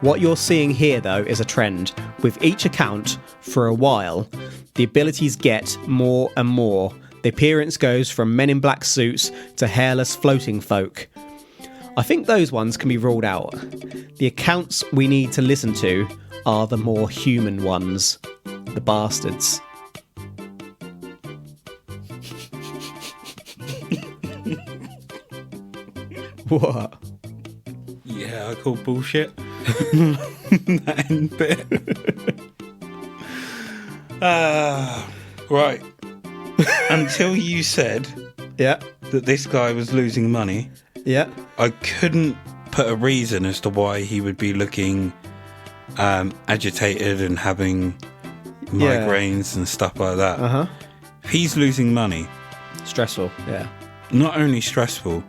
What you're seeing here, though, is a trend. With each account, for a while, the abilities get more and more. The appearance goes from men in black suits to hairless floating folk. I think those ones can be ruled out. The accounts we need to listen to are the more human ones. The bastards. What? Yeah, I call bullshit. That end bit. Right. Until you said Yeah. that this guy was losing money, Yeah. I couldn't put a reason as to why he would be looking agitated and having migraines and stuff like that. Uh-huh. If he's losing money, Stressful. Yeah. not only stressful,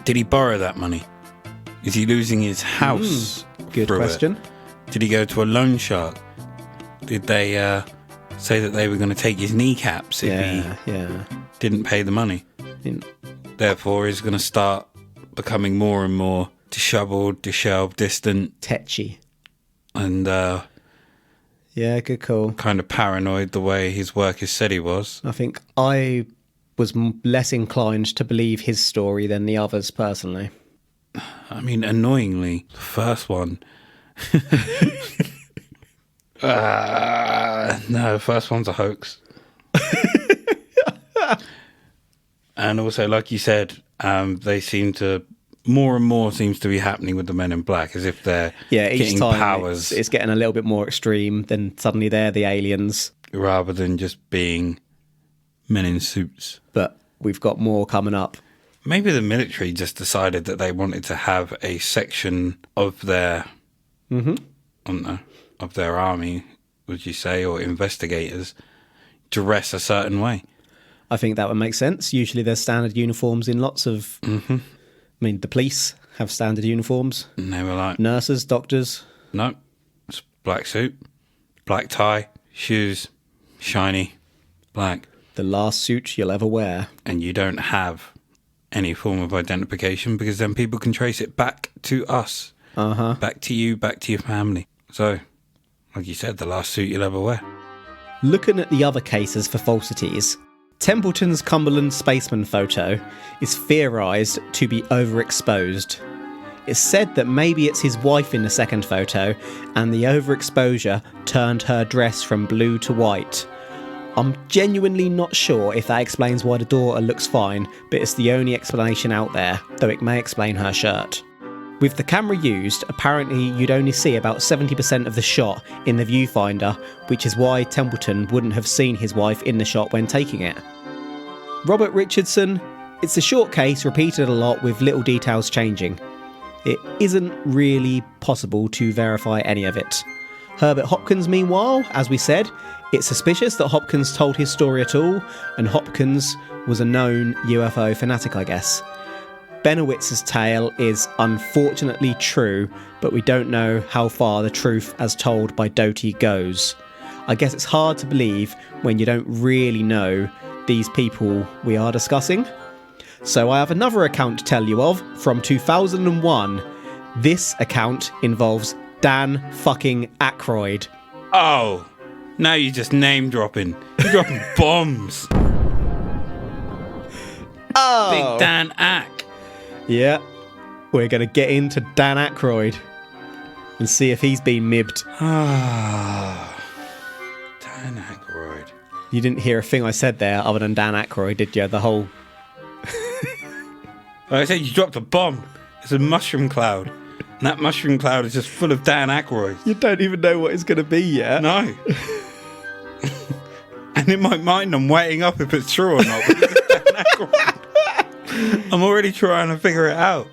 did he borrow that money? Is he losing his house? Good through question. It? Did he go to a loan shark? Did they say that they were going to take his kneecaps if he didn't pay the money? Therefore, he's going to start becoming more and more disheveled, distant, Tetchy. and Yeah, good call. kind of paranoid the way his workers said he was. I think I was less inclined to believe his story than the others, personally. I mean, annoyingly, the first one. No, the first one's a hoax. And also, like you said, they seem to more and more seems to be happening with the Men in Black, as if they're Each getting time powers it's getting a little bit more extreme. Then suddenly they're the aliens. rather than just being men in suits. But we've got more coming up. Maybe the military just decided that they wanted to have a section of their, I don't know, of their army, would you say, or investigators, dress a certain way. I think that would make sense. Usually there's standard uniforms in lots of... I mean, the police have standard uniforms. And they were like, Nurses, doctors. no, it's black suit, black tie, shoes, shiny, black. The last suit you'll ever wear. And you don't have any form of identification because then people can trace it back to us. Back to you, back to your family. So, like you said, the last suit you'll ever wear. Looking at the other cases for falsities, Templeton's Cumberland spaceman photo is theorised to be overexposed. It's said that maybe it's his wife in the second photo, and the overexposure turned her dress from blue to white. I'm genuinely not sure if that explains why the daughter looks fine, but it's the only explanation out there, though it may explain her shirt. With the camera used, apparently you'd only see about 70% of the shot in the viewfinder, which is why Templeton wouldn't have seen his wife in the shot when taking it. Robert Richardson, it's a short case repeated a lot with little details changing. It isn't really possible to verify any of it. Herbert Hopkins, meanwhile, as we said, it's suspicious that Hopkins told his story at all, and Hopkins was a known UFO fanatic, I guess. Benowitz's tale is unfortunately true, but we don't know how far the truth as told by Doty goes. I guess it's hard to believe when you don't really know these people we are discussing. So I have another account to tell you of from 2001. This account involves Dan fucking Aykroyd. Oh, now you're just name dropping. You're dropping bombs. Oh, Big Dan Ack. Yeah, we're going to get into Dan Aykroyd and see if he's been mibbed. Ah, Dan Aykroyd. You didn't hear a thing I said there other than Dan Aykroyd, did you? The whole... Like I said, you dropped a bomb. It's a mushroom cloud. And that mushroom cloud is just full of Dan Aykroyd. You don't even know what it's going to be yet. No. And in my mind, I'm weighing up if it's true or not. But it's Dan Aykroyd. I'm already trying to figure it out.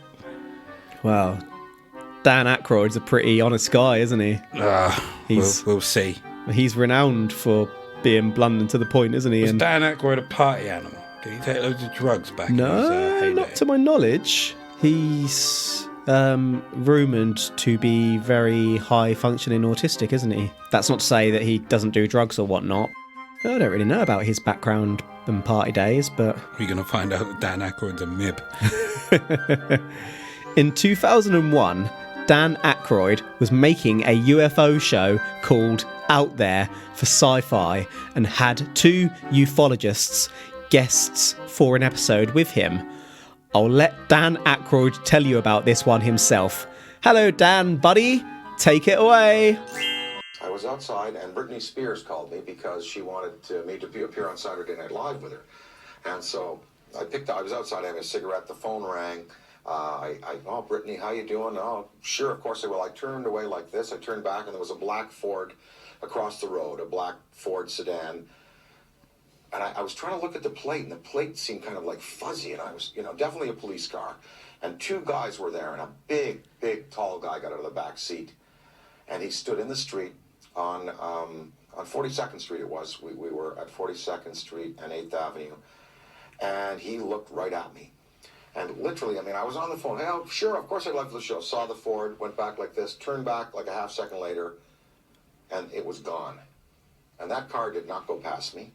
Well, Dan Aykroyd's a pretty honest guy, isn't he? We'll see. He's renowned for being blunt and to the point, isn't he? Was Dan Aykroyd a party animal? Did he take loads of drugs back in his heyday? Not to my knowledge. He's rumoured to be very high-functioning autistic, isn't he? That's not to say that he doesn't do drugs or whatnot. I don't really know about his background and party days, but... We're going to find out that Dan Aykroyd's a mib. In 2001, Dan Aykroyd was making a UFO show called Out There for Sci-Fi and had two ufologists guests for an episode with him. I'll let Dan Aykroyd tell you about this one himself. Hello, Dan, buddy. Take it away. I was outside, and Britney Spears called me because she wanted me to appear on Saturday Night Live with her. And so I was outside having a cigarette. The phone rang. Oh, Britney, how you doing? Oh, sure, of course I will. I turned away like this. I turned back, and there was a black Ford across the road, a black Ford sedan. And I was trying to look at the plate, and the plate seemed kind of like fuzzy, and I was, definitely a police car. And two guys were there, and a big, big, tall guy got out of the back seat. And he stood in the street on 42nd Street it was. We were at 42nd Street and 8th Avenue. And he looked right at me. And literally, I was on the phone. Hey, oh, sure, of course I'd love the show. Saw the Ford, went back like this, turned back like a half second later, and it was gone. And that car did not go past me.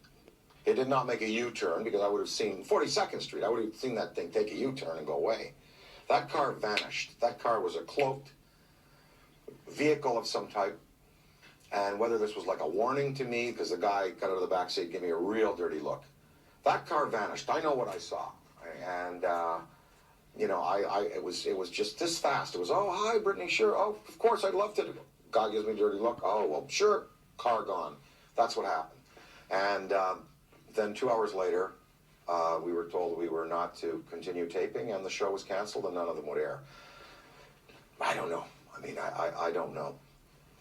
It did not make a U-turn because I would have seen 42nd Street. I would have seen that thing take a U-turn and go away. That car vanished. That car was a cloaked vehicle of some type. And whether this was like a warning to me, because the guy got out of the back seat, gave me a real dirty look. That car vanished. I know what I saw. And, it was just this fast. It was, oh, hi, Brittany, sure. Oh, of course, I'd love to. Guy gives me a dirty look. Oh, well, sure. Car gone. That's what happened. And then 2 hours later, we were told we were not to continue taping, and the show was canceled, and none of them would air. I don't know. I don't know.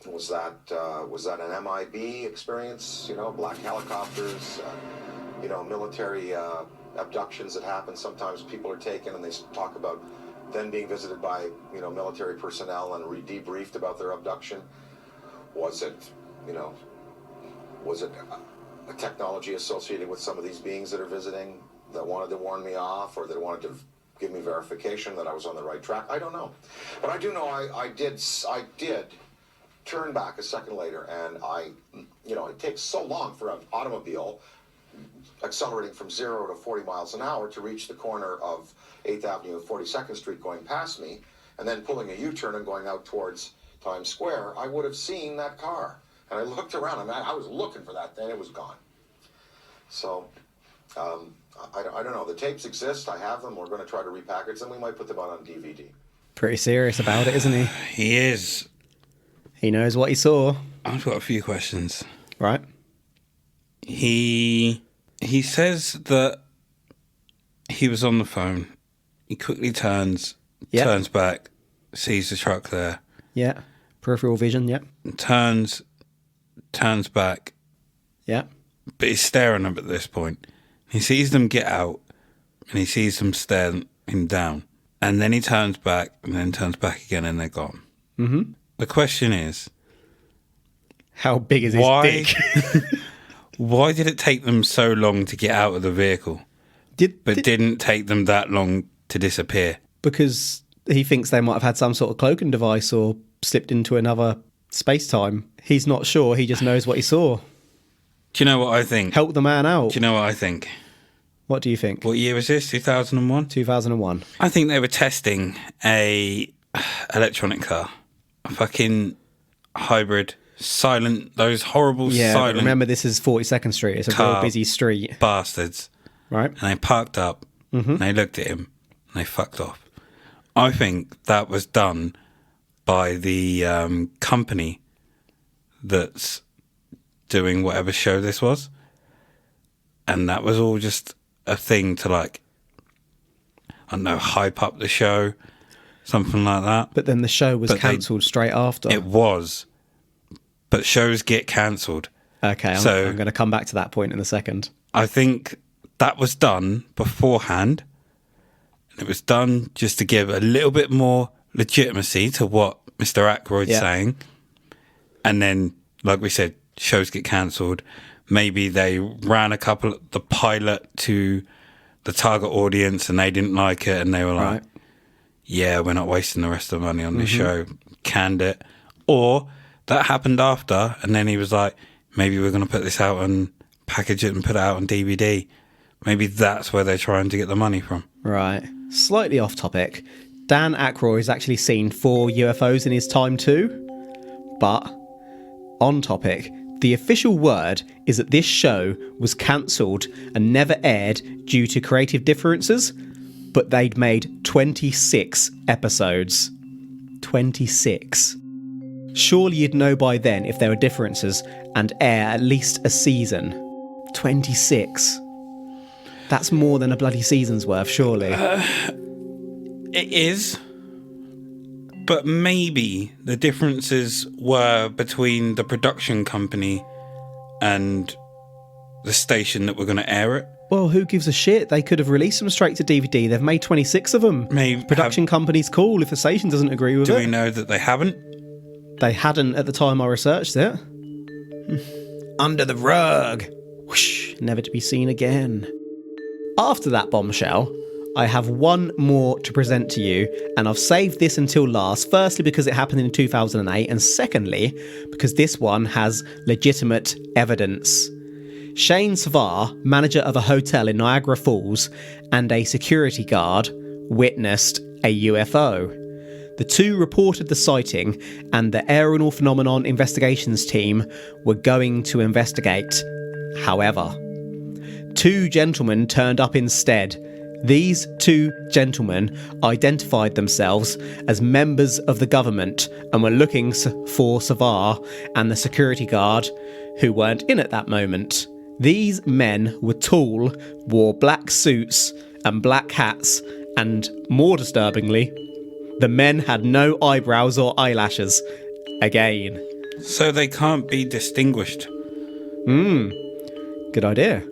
Was that an MIB experience? Black helicopters, military abductions that happen. Sometimes people are taken, and they talk about then being visited by military personnel and debriefed about their abduction. Was it a technology associated with some of these beings that are visiting that wanted to warn me off, or that wanted to give me verification that I was on the right track? I don't know. But I do know I did turn back a second later, and it takes so long for an automobile accelerating from 0 to 40 miles an hour to reach the corner of 8th Avenue and 42nd Street going past me, and then pulling a U-turn and going out towards Times Square. I would have seen that car. And I looked around, I was looking for that thing, it was gone. So, I don't know. The tapes exist. I have them. We're going to try to repackage them. We might put them out on DVD. Pretty serious about it, isn't he? He is. He knows what he saw. I've got a few questions. Right. He says that he was on the phone. He quickly turns back, sees the truck there. Yeah. Peripheral vision, yeah. Turns back. Yeah. But he's staring up at this point. He sees them get out, and he sees them stare him down. And then he turns back, and then turns back again, and they're gone. Mm-hmm. The question is... How big is his dick? Why did it take them so long to get out of the vehicle? Didn't take them that long to disappear? Because he thinks they might have had some sort of cloaking device or slipped into another space-time. He's not sure, he just knows what he saw. Do you know what I think? Help the man out. Do you know what I think? What do you think? What year was this? 2001? 2001. I think they were testing a electronic car. A fucking hybrid, silent, those horrible silent... remember this is 42nd Street. It's a real busy street. Bastards. Right. And they parked up, and they looked at him, and they fucked off. I think that was done by the company that's doing whatever show this was. And that was all just a thing to, like, I don't know, hype up the show, something like that. But then the show was cancelled straight after. It was. But shows get cancelled. Okay, I'm going to come back to that point in a second. I think that was done beforehand. It was done just to give a little bit more legitimacy to what Mr. Aykroyd's saying. And then, like we said, shows get cancelled. Maybe they ran the pilot to the target audience and they didn't like it and they were like, yeah, we're not wasting the rest of the money on this show. Canned it. Or that happened after and then he was like, maybe we're going to put this out and package it and put it out on DVD. Maybe that's where they're trying to get the money from. Right. Slightly off topic. Dan Aykroyd's actually seen 4 UFOs in his time too. But on topic, the official word is that this show was cancelled and never aired due to creative differences, but they'd made 26 episodes. 26. Surely you'd know by then if there were differences and air at least a season. 26. That's more than a bloody season's worth, surely. It is. But maybe the differences were between the production company and the station that were going to air it. Well, who gives a shit? They could have released them straight to DVD. They've made 26 of them. Production company's cool if the station doesn't agree with it. Do we know that they haven't? They hadn't at the time I researched it. Under the rug. Whoosh, never to be seen again. After that bombshell, I have one more to present to you, and I've saved this until last, firstly because it happened in 2008, and secondly because this one has legitimate evidence. Shane Savar, manager of a hotel in Niagara Falls, and a security guard witnessed a UFO. The two reported the sighting, and the Aerial Phenomenon Investigations team were going to investigate. However, 2 gentlemen turned up instead. These 2 gentlemen identified themselves as members of the government and were looking for Savar and the security guard, who weren't in at that moment. These men were tall, wore black suits and black hats, and, more disturbingly, the men had no eyebrows or eyelashes. Again. So they can't be distinguished. Good idea.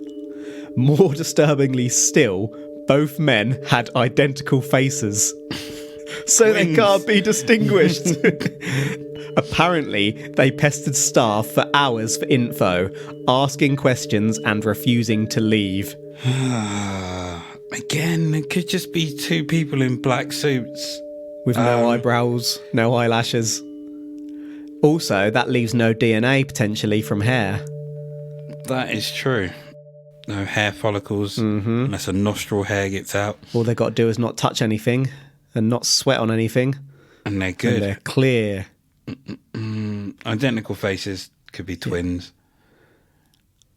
More disturbingly still, both men had identical faces. So they can't be distinguished. Apparently, they pestered staff for hours for info, asking questions and refusing to leave. Again, it could just be 2 people in black suits. With no eyebrows, no eyelashes. Also, that leaves no DNA potentially from hair. That is true. No hair follicles, unless a nostril hair gets out. All they've got to do is not touch anything and not sweat on anything. And they're good. And they're clear. Identical faces, could be twins.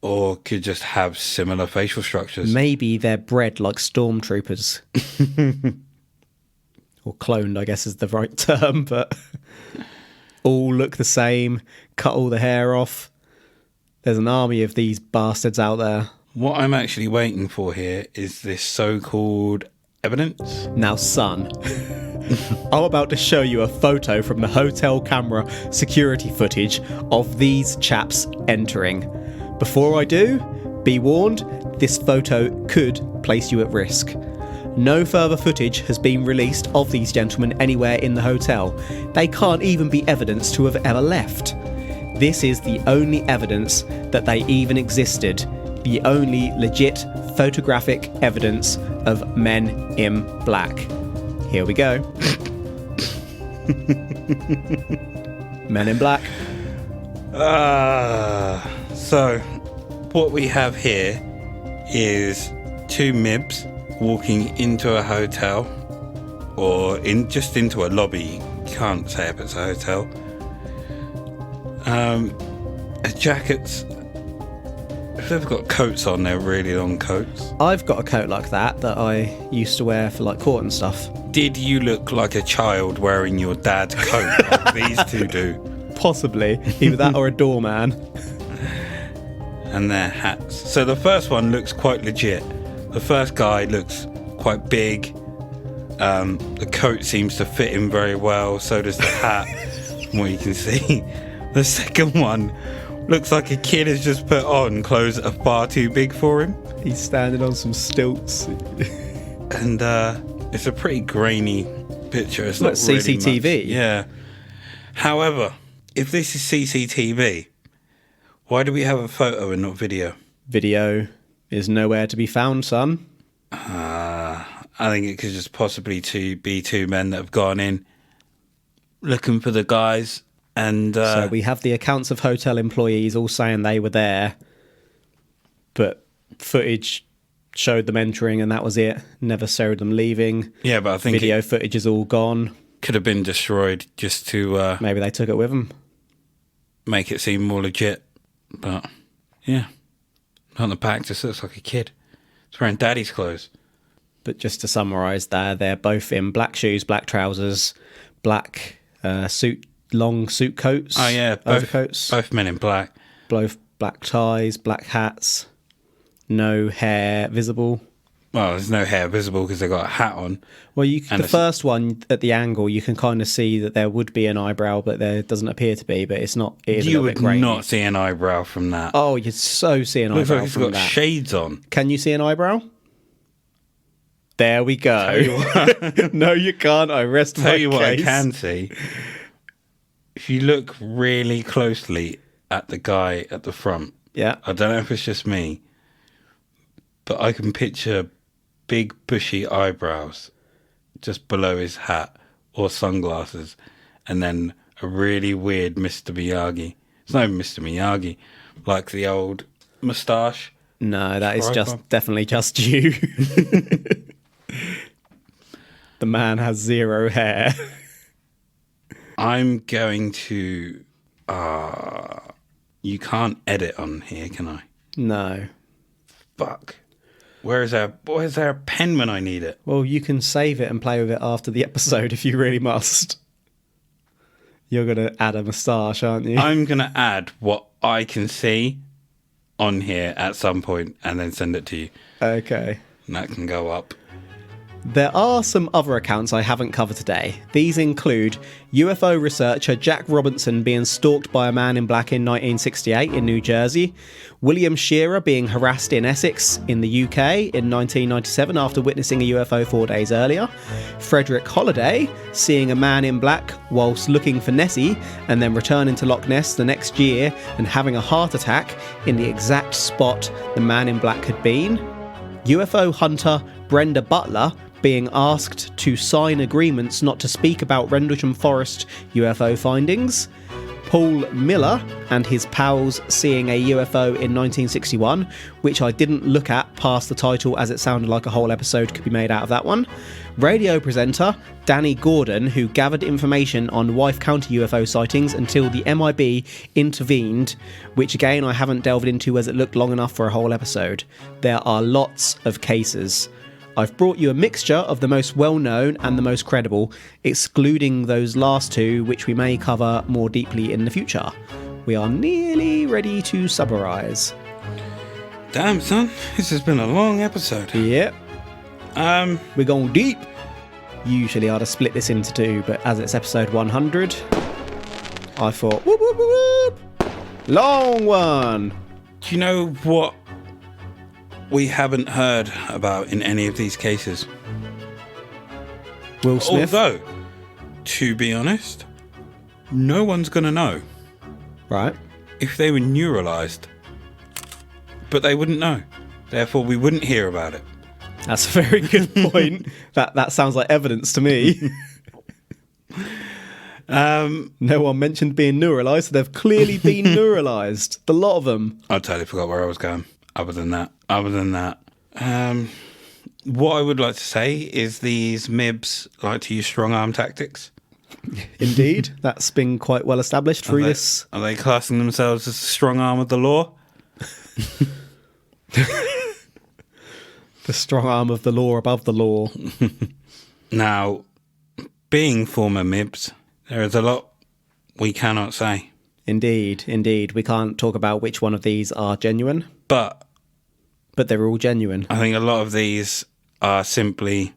or could just have similar facial structures. Maybe they're bred like stormtroopers. Or cloned, I guess is the right term, but all look the same, cut all the hair off. There's an army of these bastards out there. What I'm actually waiting for here is this so-called evidence. Now, son, I'm about to show you a photo from the hotel camera security footage of these chaps entering. Before I do, be warned, this photo could place you at risk. No further footage has been released of these gentlemen anywhere in the hotel. They can't even be evidence to have ever left. This is the only evidence that they even existed. The only legit photographic evidence of men in black. Here we go. Men in black. So, what we have here is two Mibs walking into a hotel, or just into a lobby. You can't say if it's a hotel. Jackets. They've got coats on there, really long coats. I've got a coat like that I used to wear for like court and stuff. Did you look like a child wearing your dad's coat like these two do? Possibly. Either that or a doorman. And their hats. So the first one looks quite legit. The first guy looks quite big. The coat seems to fit him very well. So does the hat, from what you can see. The second one looks like a kid has just put on clothes that are far too big for him. He's standing on some stilts. And it's a pretty grainy picture. It's like not really CCTV. much. Yeah. However, if this is CCTV, why do we have a photo and not video? Video is nowhere to be found, son. I think it could just possibly be two men that have gone in looking for the guys. And so we have the accounts of hotel employees all saying they were there, but footage showed them entering and that was it. Never showed them leaving. Yeah, but I think video footage is all gone. Could have been destroyed just to maybe they took it with them. Make it seem more legit. But yeah, on the back just looks like a kid. It's wearing daddy's clothes. But just to summarise there, they're both in black shoes, black trousers, black long suit coats. Oh yeah, overcoats. Both men in black. Both black ties, black hats, no hair visible. Well, there's no hair visible because they've got a hat on. Well, the first one at the angle, you can kind of see that there would be an eyebrow, but there doesn't appear to be. But it's not. It is you a would bit grainy. not see an eyebrow from that. Oh, you'd so see an Looks eyebrow like he's from got that. shades on. Can you see an eyebrow? There we go. No, you can't. I rest my case. Tell you what I can see. If you look really closely at the guy at the front, yeah, I don't know if it's just me, but I can picture big bushy eyebrows just below his hat or sunglasses, and then a really weird Mr. Miyagi. It's not even Mr. Miyagi, like the old moustache. No, that is definitely just you. The man has zero hair. I'm going to... you can't edit on here, can I? No. Fuck. Where's there a pen when I need it? Well, you can save it and play with it after the episode if you really must. You're going to add a moustache, aren't you? I'm going to add what I can see on here at some point and then send it to you. Okay. And that can go up. There are some other accounts I haven't covered today. These include UFO researcher Jack Robinson being stalked by a man in black in 1968 in New Jersey, William Shearer being harassed in Essex in the UK in 1997 after witnessing a UFO 4 days earlier, Frederick Holliday seeing a man in black whilst looking for Nessie and then returning to Loch Ness the next year and having a heart attack in the exact spot the man in black had been, UFO hunter Brenda Butler being asked to sign agreements not to speak about Rendlesham Forest UFO findings, Paul Miller and his pals seeing a UFO in 1961, which I didn't look at past the title as it sounded like a whole episode could be made out of that one. Radio presenter Danny Gordon, who gathered information on Wythe County UFO sightings until the MIB intervened, which again I haven't delved into as it looked long enough for a whole episode. There are lots of cases. I've brought you a mixture of the most well-known and the most credible, excluding those last two, which we may cover more deeply in the future. We are nearly ready to summarise. Damn, son, this has been a long episode. Yep. We're going deep. Usually I'd have split this into two, but as it's episode 100, I thought, whoop, whoop, whoop, whoop. Long one. Do you know what we haven't heard about in any of these cases? Will Smith. Although, to be honest, no one's going to know. Right. If they were neuralised. But they wouldn't know. Therefore, we wouldn't hear about it. That's a very good point. That sounds like evidence to me. No one mentioned being neuralised, so they've clearly been neuralised. The lot of them. I totally forgot where I was going. Other than that. What I would like to say is these Mibs like to use strong arm tactics. Indeed. That's been quite well established through this. Are they classing themselves as the strong arm of the law? The strong arm of the law above the law. Now, being former Mibs, there is a lot we cannot say. Indeed. We can't talk about which one of these are genuine. But they're all genuine. I think a lot of these are simply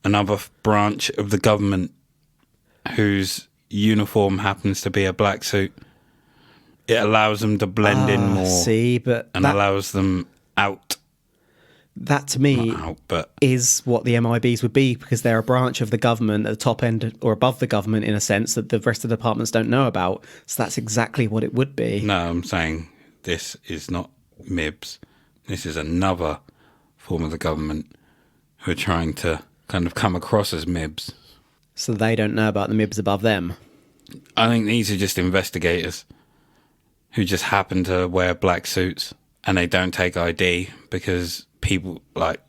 another branch of the government whose uniform happens to be a black suit. It allows them to blend in more. And allows them out. That to me is what the MIBs would be, because they're a branch of the government at the top end or above the government in a sense that the rest of the departments don't know about. So that's exactly what it would be. No, I'm saying this is not Mibs. This is another form of the government who are trying to kind of come across as Mibs. So they don't know about the Mibs above them? I think these are just investigators who just happen to wear black suits and they don't take ID because people like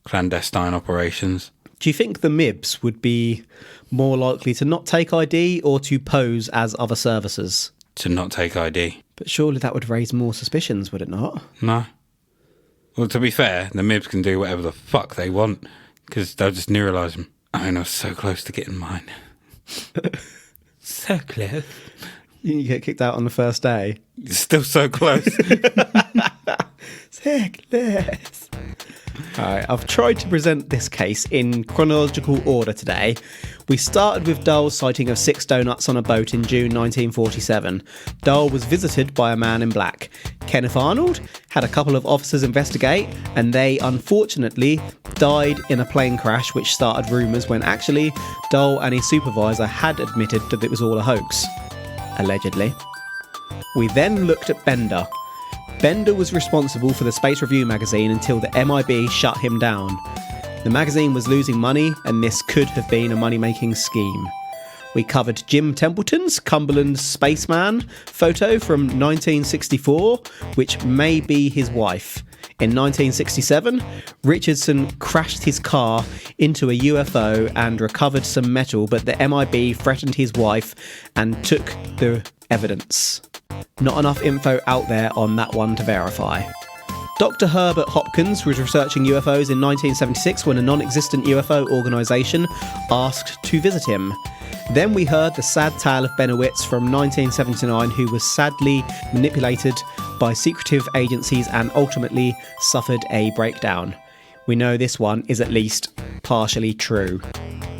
clandestine operations. Do you think the Mibs would be more likely to not take ID or to pose as other services? To not take ID. But surely that would raise more suspicions, would it not? No. Well, to be fair, the Mibs can do whatever the fuck they want because they'll just neuralise them. I mean, I was so close to getting mine. So close. You get kicked out on the first day. You're still so close. So close. Alright, I've tried to present this case in chronological order today. We started with Dahl's sighting of 6 donuts on a boat in June 1947. Dahl was visited by a man in black. Kenneth Arnold had a couple of officers investigate, and they unfortunately died in a plane crash, which started rumours when actually Dahl and his supervisor had admitted that it was all a hoax. Allegedly. We then looked at Bender. Bender was responsible for the Space Review magazine until the MIB shut him down. The magazine was losing money, and this could have been a money-making scheme. We covered Jim Templeton's Cumberland Spaceman photo from 1964, which may be his wife. In 1967, Richardson crashed his car into a UFO and recovered some metal, but the MIB threatened his wife and took the evidence. Not enough info out there on that one to verify. Dr. Herbert Hopkins was researching UFOs in 1976 when a non-existent UFO organisation asked to visit him. Then we heard the sad tale of Benowitz from 1979, who was sadly manipulated by secretive agencies and ultimately suffered a breakdown. We know this one is at least partially true.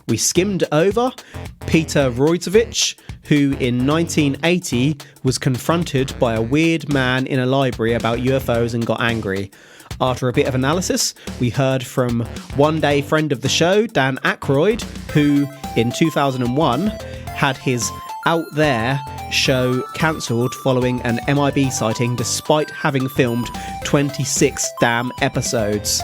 We skimmed over Peter Roitzovich, who in 1980 was confronted by a weird man in a library about UFOs and got angry. After a bit of analysis, we heard from one-day friend of the show, Dan Aykroyd, who in 2001 had his Out There show cancelled following an MIB sighting despite having filmed 26 damn episodes.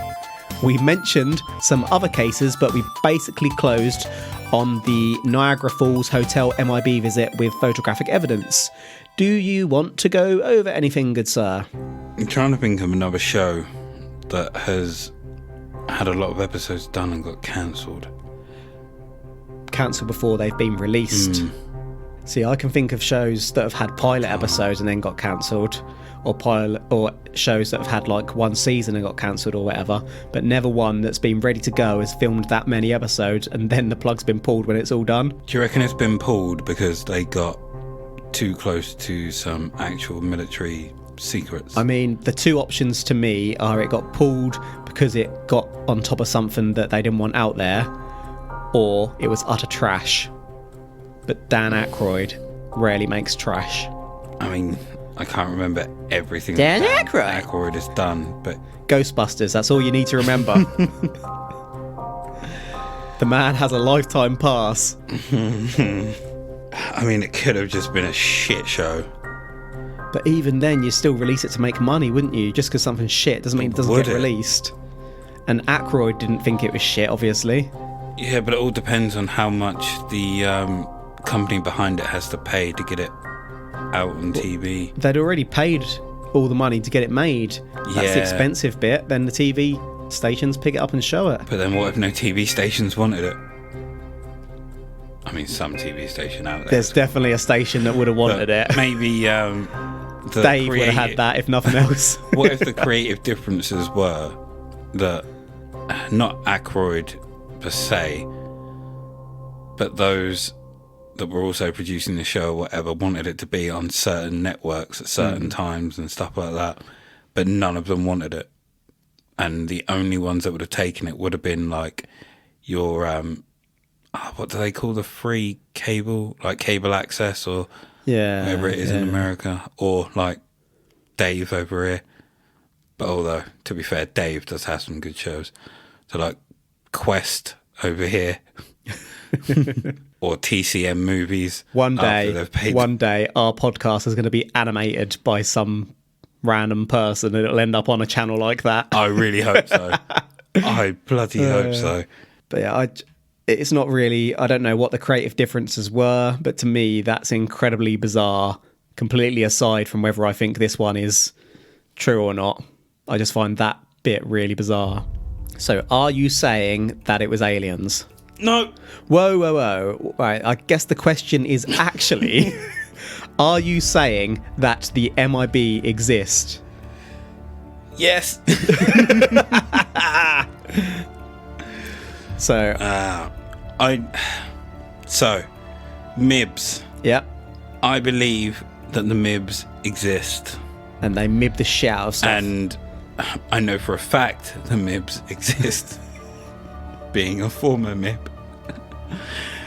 We mentioned some other cases, but we basically closed on the Niagara Falls Hotel MIB visit with photographic evidence. Do you want to go over anything, good sir? I'm trying to think of another show that has had a lot of episodes done and got cancelled. Cancelled before they've been released. See, I can think of shows that have had pilot episodes and then got cancelled, or shows that have had like one season and got cancelled or whatever, but never one that's been ready to go, has filmed that many episodes and then the plug's been pulled when it's all done. Do you reckon it's been pulled because they got too close to some actual military secrets? I mean, the two options to me are it got pulled because it got on top of something that they didn't want out there, or it was utter trash. But Dan Aykroyd rarely makes trash. I mean, I can't remember everything Dan that Aykroyd. Aykroyd has done, but Ghostbusters, that's all you need to remember. The man has a lifetime pass. I mean, it could have just been a shit show. But even then, you still release it to make money, wouldn't you? Just because something's shit doesn't mean it doesn't Would get it? released. And Aykroyd didn't think it was shit, obviously. Yeah, but it all depends on how much the company behind it has to pay to get it out on TV. They'd already paid all the money to get it made. That's the Yeah. expensive bit. Then the TV stations pick it up and show it. But then what if no TV stations wanted it? I mean, some TV station out there. There's definitely a station that would have wanted it. Maybe the Dave would have had that if nothing else. What if the creative differences were that not Aykroyd per se, but those that were also producing the show or whatever wanted it to be on certain networks at certain times and stuff like that, but none of them wanted it, and the only ones that would have taken it would have been like your what do they call the free cable, like cable access or whatever it is in America, or like Dave over here. But although, to be fair, Dave does have some good shows. So like Quest over here. Or TCM movies. One day, our podcast is going to be animated by some random person and it'll end up on a channel like that. I really hope so. I bloody hope so. But yeah, it's not really, I don't know what the creative differences were, but to me, that's incredibly bizarre, completely aside from whether I think this one is true or not. I just find that bit really bizarre. So, are you saying that it was aliens? No. Whoa. Right, I guess the question is actually, are you saying that the MIB exist? Yes. So, Mibs. yeah. I believe that the Mibs exist. And they mib the shit out of stuff. And I know for a fact the Mibs exist. Being a former Mib.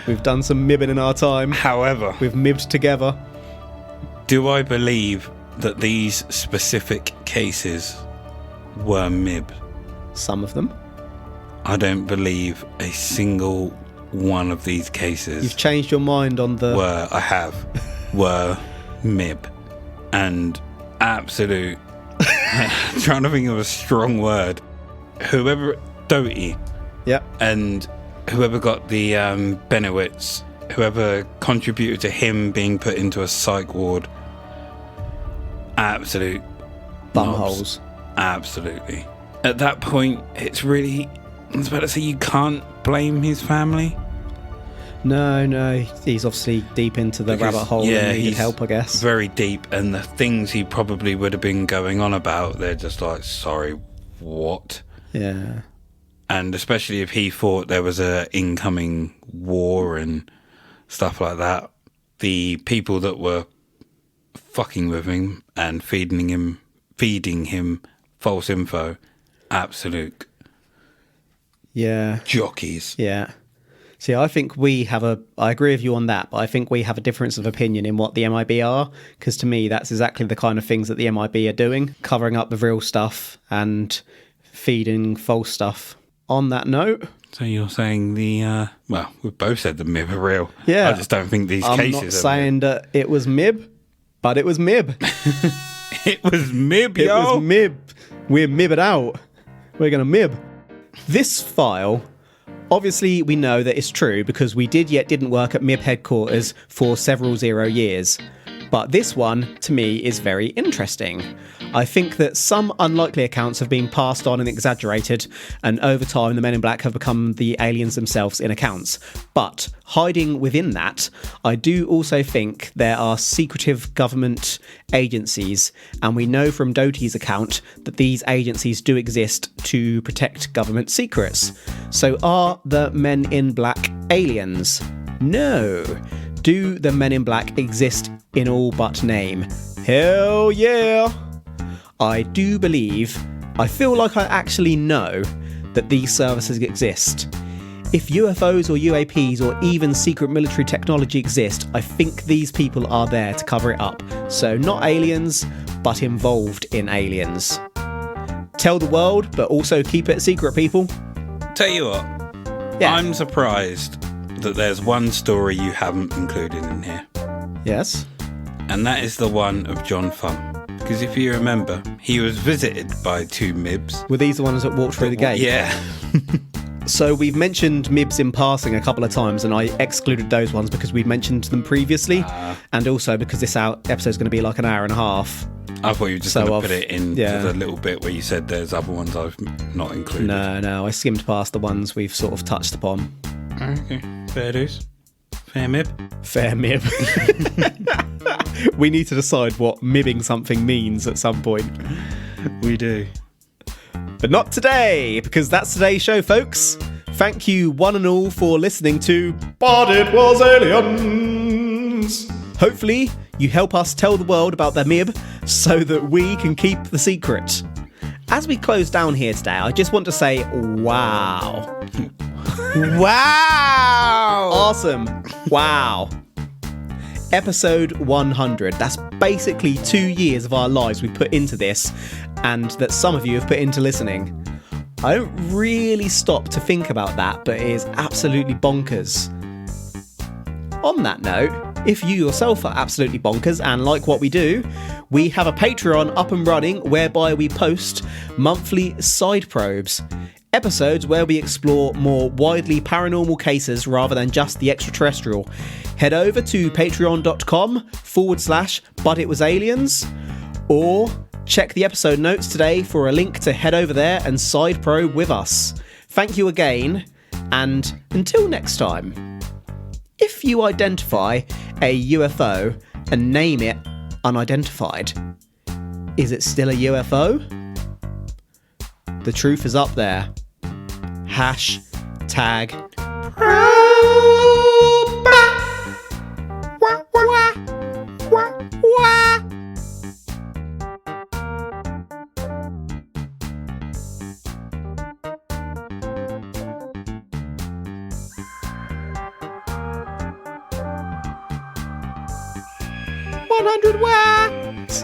We've done some mibbing in our time. However, We've mibbed together. do I believe that these specific cases were Mib? Some of them. I don't believe a single one of these cases You've changed your mind on the... were Mib. And absolute... trying to think of a strong word. Whoever... Doty. Yep. And whoever got the Benowitz, whoever contributed to him being put into a psych ward, absolute Bumholes. knobs. Absolutely. At that point, it's really, I was about to say, you can't blame his family. No. He's obviously deep into the Because, rabbit hole and needed help, I guess. Very deep, and the things he probably would have been going on about, they're just like, sorry, what? Yeah. And especially if he thought there was a incoming war and stuff like that, the people that were fucking with him and feeding him false info, absolute jockeys. Yeah. See, I think I agree with you on that, but I think we have a difference of opinion in what the MIB are, because to me, that's exactly the kind of things that the MIB are doing, covering up the real stuff and feeding false stuff. On that note... So you're saying well, we've both said the Mib are real. Yeah. I just don't think these cases are I'm not saying that it was Mib, but it was Mib. It was Mib, yo! It was Mib. We're Mibbing out. We're going to Mib. This file, Obviously, we know that it's true because we did yet didn't work at MIB headquarters for several 0 years. But this one, to me, is very interesting. I think that some unlikely accounts have been passed on and exaggerated, and over time the Men in Black have become the aliens themselves in accounts. But hiding within that, I do also think there are secretive government agencies, and we know from Doty's account that these agencies do exist to protect government secrets. So are the Men in Black aliens? No. Do the Men in Black exist in all but name? Hell yeah! I do believe, I feel like I actually know that these services exist. If UFOs or UAPs or even secret military technology exist, I think these people are there to cover it up. So not aliens, but involved in aliens. Tell the world, but also keep it a secret, people. Tell you what, Yeah. I'm surprised that there's one story you haven't included in here. Yes? And that is the one of John Fum. Because if you remember, he was visited by 2 Mibs. Were these the ones that walked through the gate? Yeah. So we've mentioned Mibs in passing a couple of times, and I excluded those ones because we've mentioned them previously, and also because this episode's going to be like an hour and a half. I thought you were just So going to I've- put it in yeah. the little bit where you said there's other ones I've not included. No, I skimmed past the ones we've sort of touched upon. Okay, fair dues. Fair Mib. Fair Mib. We need to decide what mibbing something means at some point. We do. But not today, because that's today's show, folks. Thank you, one and all, for listening to But It Was Aliens. Hopefully, you help us tell the world about their Mib so that we can keep the secret. As we close down here today, I just want to say, wow. Wow! Awesome. Wow. Episode 100. That's basically 2 years of our lives we put into this, and that some of you have put into listening. I don't really stop to think about that, but it is absolutely bonkers. On that note, if you yourself are absolutely bonkers and like what we do, we have a Patreon up and running whereby we post monthly side probes. Episodes where we explore more widely paranormal cases rather than just the extraterrestrial. Head over to patreon.com/butitwasaliens, or check the episode notes today for a link to head over there and side probe with us. Thank you again, and until next time, if you identify a UFO and name it unidentified, is it still a UFO? The truth is up there. Hashtag. $100 wax.